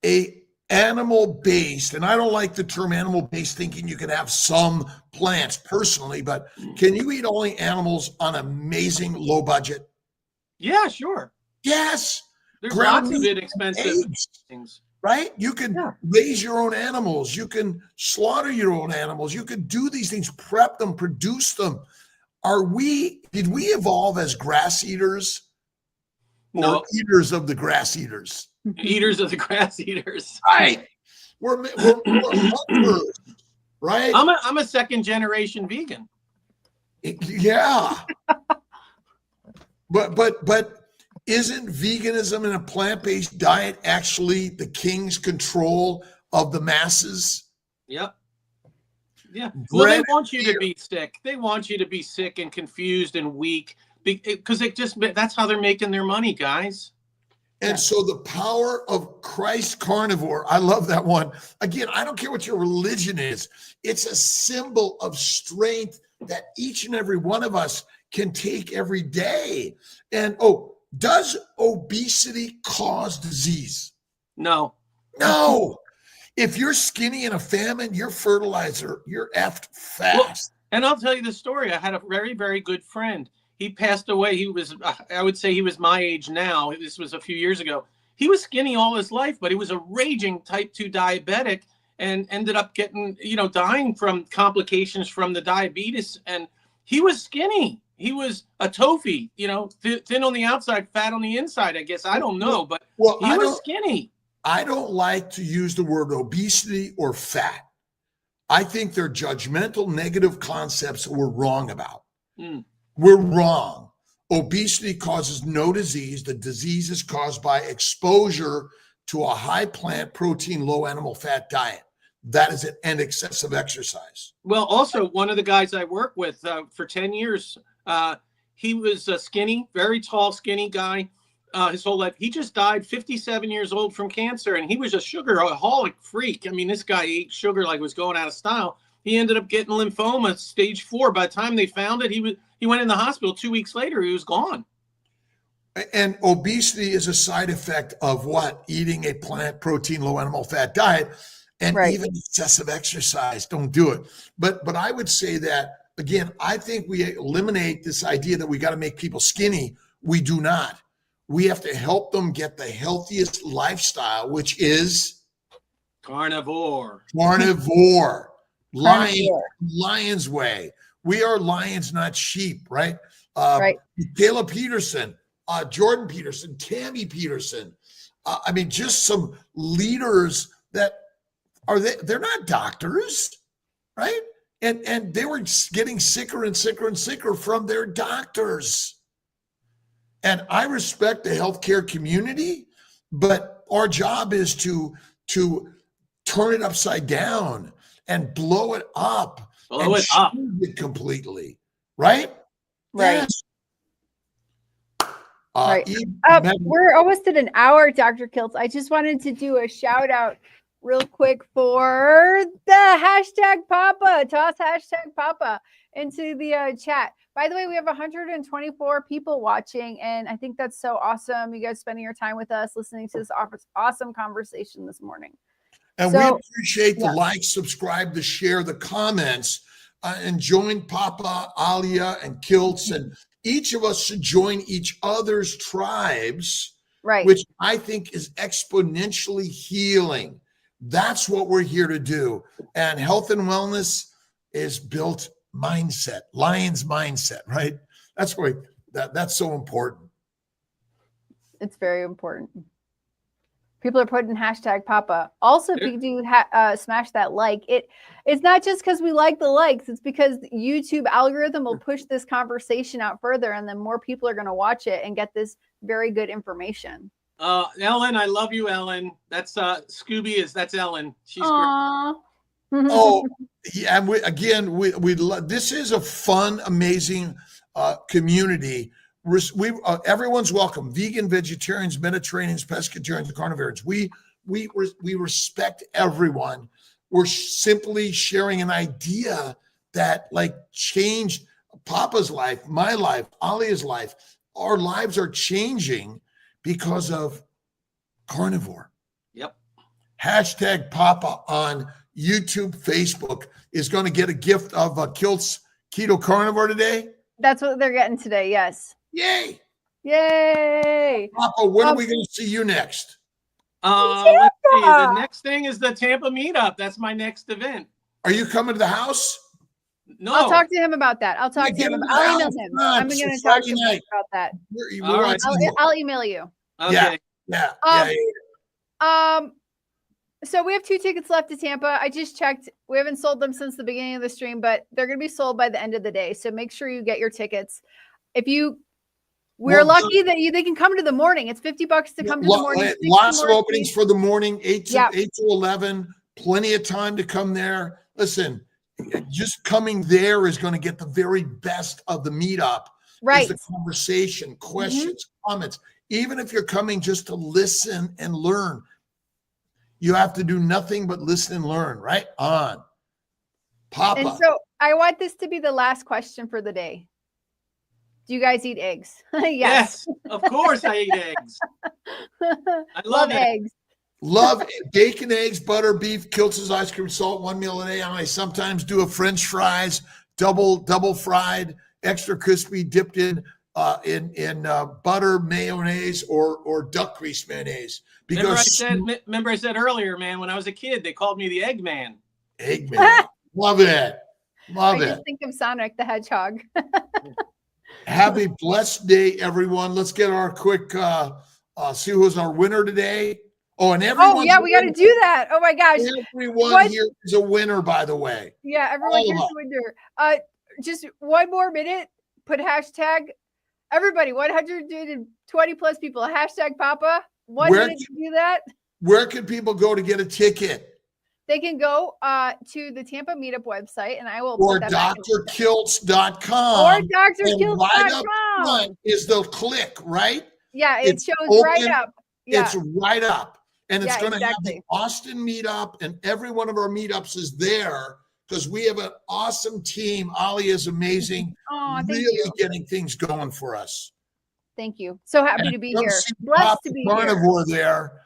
Speaker 1: a animal-based, and I don't like the term animal-based, thinking you can have some plants personally, but can you eat only animals on amazing low budget?
Speaker 3: Yeah, sure.
Speaker 1: Yes.
Speaker 3: There's
Speaker 1: Ground
Speaker 3: lots of
Speaker 1: meat,
Speaker 3: inexpensive
Speaker 1: eggs,
Speaker 3: things.
Speaker 1: right? You can raise your own animals. You can slaughter your own animals. You can do these things, prep them, produce them. Did we evolve as grass eaters or
Speaker 3: No.
Speaker 1: eaters of the grass eaters?
Speaker 3: Eaters of the grass eaters.
Speaker 1: Right. We're hunters, right?
Speaker 3: I'm a second generation vegan.
Speaker 1: Yeah. But isn't veganism and a plant-based diet actually the king's control of the masses?
Speaker 3: Yep. Yeah. Well, they want you to
Speaker 1: Bread.
Speaker 3: be sick. They want you to be sick and confused and weak because that's how they're making their money, guys.
Speaker 1: And so the power of Christ carnivore, I love that one. Again, I don't care what your religion is. It's a symbol of strength that each and every one of us can take every day. And does obesity cause disease?
Speaker 3: No.
Speaker 1: No. If you're skinny in a famine, you're fertilizer. You're effed fast.
Speaker 3: Well, and I'll tell you the story. I had a very, very good friend. He passed away. I would say he was my age now. This was a few years ago. He was skinny all his life, but he was a raging type 2 diabetic and ended up getting, dying from complications from the diabetes. And he was skinny. He was a tofu, thin on the outside, fat on the inside, I guess. I don't know, but he was skinny.
Speaker 1: I don't like to use the word obesity or fat. I think they're judgmental, negative concepts that we're wrong about. We're wrong. Obesity causes no disease. The disease is caused by exposure to a high plant protein, low animal fat diet. That is it, and excessive exercise.
Speaker 3: Well, also, one of the guys I work with for 10 years, he was a skinny, very tall, skinny guy his whole life. He just died 57 years old from cancer, and he was a sugaraholic freak. I mean, this guy ate sugar like it was going out of style. He ended up getting lymphoma stage 4. By the time they found it, he went in the hospital. 2 weeks later, he was gone.
Speaker 1: And obesity is a side effect of what? Eating a plant protein, low animal fat diet, and even excessive exercise. Don't do it. But I would say that, again, I think we eliminate this idea that we got to make people skinny. We do not. We have to help them get the healthiest lifestyle, which is
Speaker 3: carnivore.
Speaker 1: Lion's way. We are lions, not sheep, right?
Speaker 2: Right.
Speaker 1: Caleb Peterson, Jordan Peterson, Tammy Peterson. I mean, just some leaders that they're not doctors, right? And they were getting sicker and sicker and sicker from their doctors. And I respect the healthcare community, but our job is to turn it upside down and blow it up. It completely, right?
Speaker 2: Right.
Speaker 1: Yes.
Speaker 2: Right. We're almost at an hour, Dr. Kiltz. I just wanted to do a shout out real quick for the hashtag Papa. Toss hashtag Papa into the chat. By the way, we have 124 people watching, and I think that's so awesome. You guys spending your time with us, listening to this awesome conversation this morning.
Speaker 1: And we appreciate the likes, subscribe, the share, the comments, and join Papa, Alia, and Kiltz. And each of us should join each other's tribes, which I think is exponentially healing. That's what we're here to do. And health and wellness is built mindset, lion's mindset, right? That's why that's so important.
Speaker 2: It's very important. People are putting hashtag Papa. Also, if you do smash that like, it's not just because we like the likes. It's because the YouTube algorithm will push this conversation out further, and then more people are going to watch it and get this very good information.
Speaker 3: Ellen, I love you, Ellen. That's Scooby that's Ellen. She's great.
Speaker 1: Oh, yeah. And this is a fun, amazing community. Everyone's welcome. Vegan, vegetarians, Mediterraneans, pescatarians, carnivores. We respect everyone. We're simply sharing an idea that like changed Papa's life, my life, Alia's life. Our lives are changing because of carnivore.
Speaker 3: Yep.
Speaker 1: Hashtag Papa on YouTube, Facebook is going to get a gift of Kilt's Keto Carnivore today.
Speaker 2: That's what they're getting today. Yes.
Speaker 1: Yay.
Speaker 2: Yay.
Speaker 1: Papa, when are we going to see you next?
Speaker 3: Let's see. The next thing is the Tampa meetup. That's my next event.
Speaker 1: Are you coming to the house?
Speaker 3: No.
Speaker 2: I'll talk to him about that. I'll talk to him. I'll email him. I'm going to talk to him about that.
Speaker 3: All right.
Speaker 2: I'll email you.
Speaker 3: Okay.
Speaker 1: Yeah.
Speaker 2: So we have 2 tickets left to Tampa. I just checked. We haven't sold them since the beginning of the stream, but they're going to be sold by the end of the day. So make sure you get your tickets. We're lucky that they can come to the morning. It's $50 to come to the morning.
Speaker 1: Lots of openings for the morning, 8 to 11. Plenty of time to come there. Listen, just coming there is going to get the very best of the meetup.
Speaker 2: Right.
Speaker 1: The conversation, questions, comments. Even if you're coming just to listen and learn, you have to do nothing but listen and learn. Right on. Papa.
Speaker 2: And so I want this to be the last question for the day. Do you guys eat eggs?
Speaker 3: Yes, of course I eat eggs. I love
Speaker 2: eggs.
Speaker 1: Love bacon, eggs, butter, beef, Kiltz's ice cream, salt, 1 meal a day. I sometimes do a French fries, double fried, extra crispy, dipped in butter, mayonnaise, or duck grease mayonnaise. Because
Speaker 3: remember I said earlier, man, when I was a kid, they called me the Eggman.
Speaker 1: Eggman. Love it.
Speaker 2: I just think of Sonic the Hedgehog.
Speaker 1: Have a blessed day, everyone. Let's get our quick see who's our winner today. Oh, and everyone.
Speaker 2: Oh, yeah, we got to do that. Oh my gosh.
Speaker 1: Everyone here is a winner, by the way.
Speaker 2: Yeah, everyone here's a winner. Just one more minute. Put hashtag everybody, 120 plus people. Hashtag Papa. 1 minute to do that.
Speaker 1: Where can people go to get a ticket?
Speaker 2: They can go to the Tampa Meetup website, and I will
Speaker 1: or drkiltz.com.
Speaker 2: Or drkiltz.com.
Speaker 1: Right is the click, right?
Speaker 2: Yeah, it shows right up. Yeah.
Speaker 1: It's right up. And it's going to have the Austin meetup, and every one of our meetups is there because we have an awesome team. Ali is amazing.
Speaker 2: Oh,
Speaker 1: really getting things going for us.
Speaker 2: Thank you. So happy to be here. Blessed to be here.
Speaker 1: Carnivore there.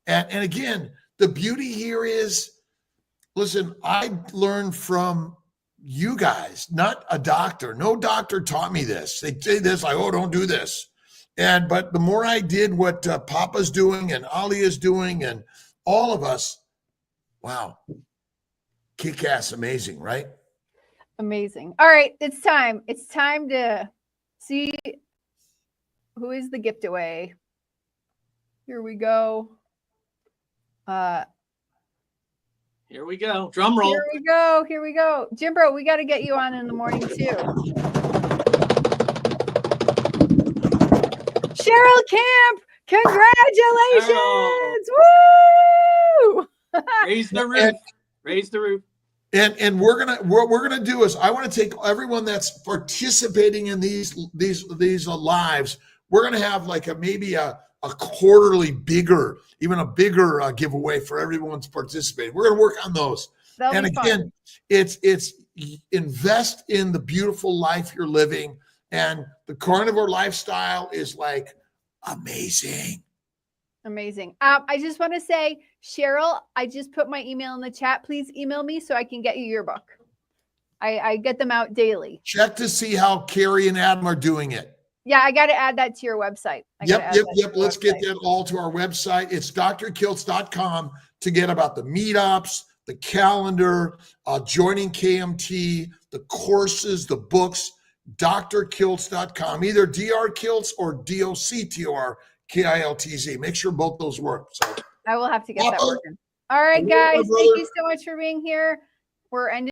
Speaker 1: And again, the beauty here is, listen, I learned from you guys, not a doctor. No doctor taught me this. They say this, like, oh, don't do this. But the more I did what Papa's doing and Ali is doing and all of us, wow, kick-ass amazing, right?
Speaker 2: Amazing. All right, it's time. It's time to see who is the gift away. Here we go.
Speaker 3: Here we go. Drum roll.
Speaker 2: Here we go. Here we go. Jim Bro, we got to get you on in the morning too. Cheryl Camp, congratulations! Woo!
Speaker 3: Raise the roof. Raise the roof.
Speaker 1: And what we're gonna do is I want to take everyone that's participating in these lives. We're gonna have like maybe a quarterly bigger, even a bigger giveaway for everyone's participating. We're gonna work on those. And again, it's invest in the beautiful life you're living. And the carnivore lifestyle is like amazing.
Speaker 2: Amazing. I just want to say, Cheryl, I just put my email in the chat. Please email me so I can get you your book. I get them out daily.
Speaker 1: Check to see how Carrie and Adam are doing it.
Speaker 2: Yeah, I got to add that to your website.
Speaker 1: Yep. Let's get that all to our website. It's drkiltz.com to get about the meetups, the calendar, joining KMT, the courses, the books. drkiltz.com, either drkiltz or doctorkiltz. Make sure both those work. So
Speaker 2: I will have to get that working. All right, guys. Thank you so much for being here. We're ending.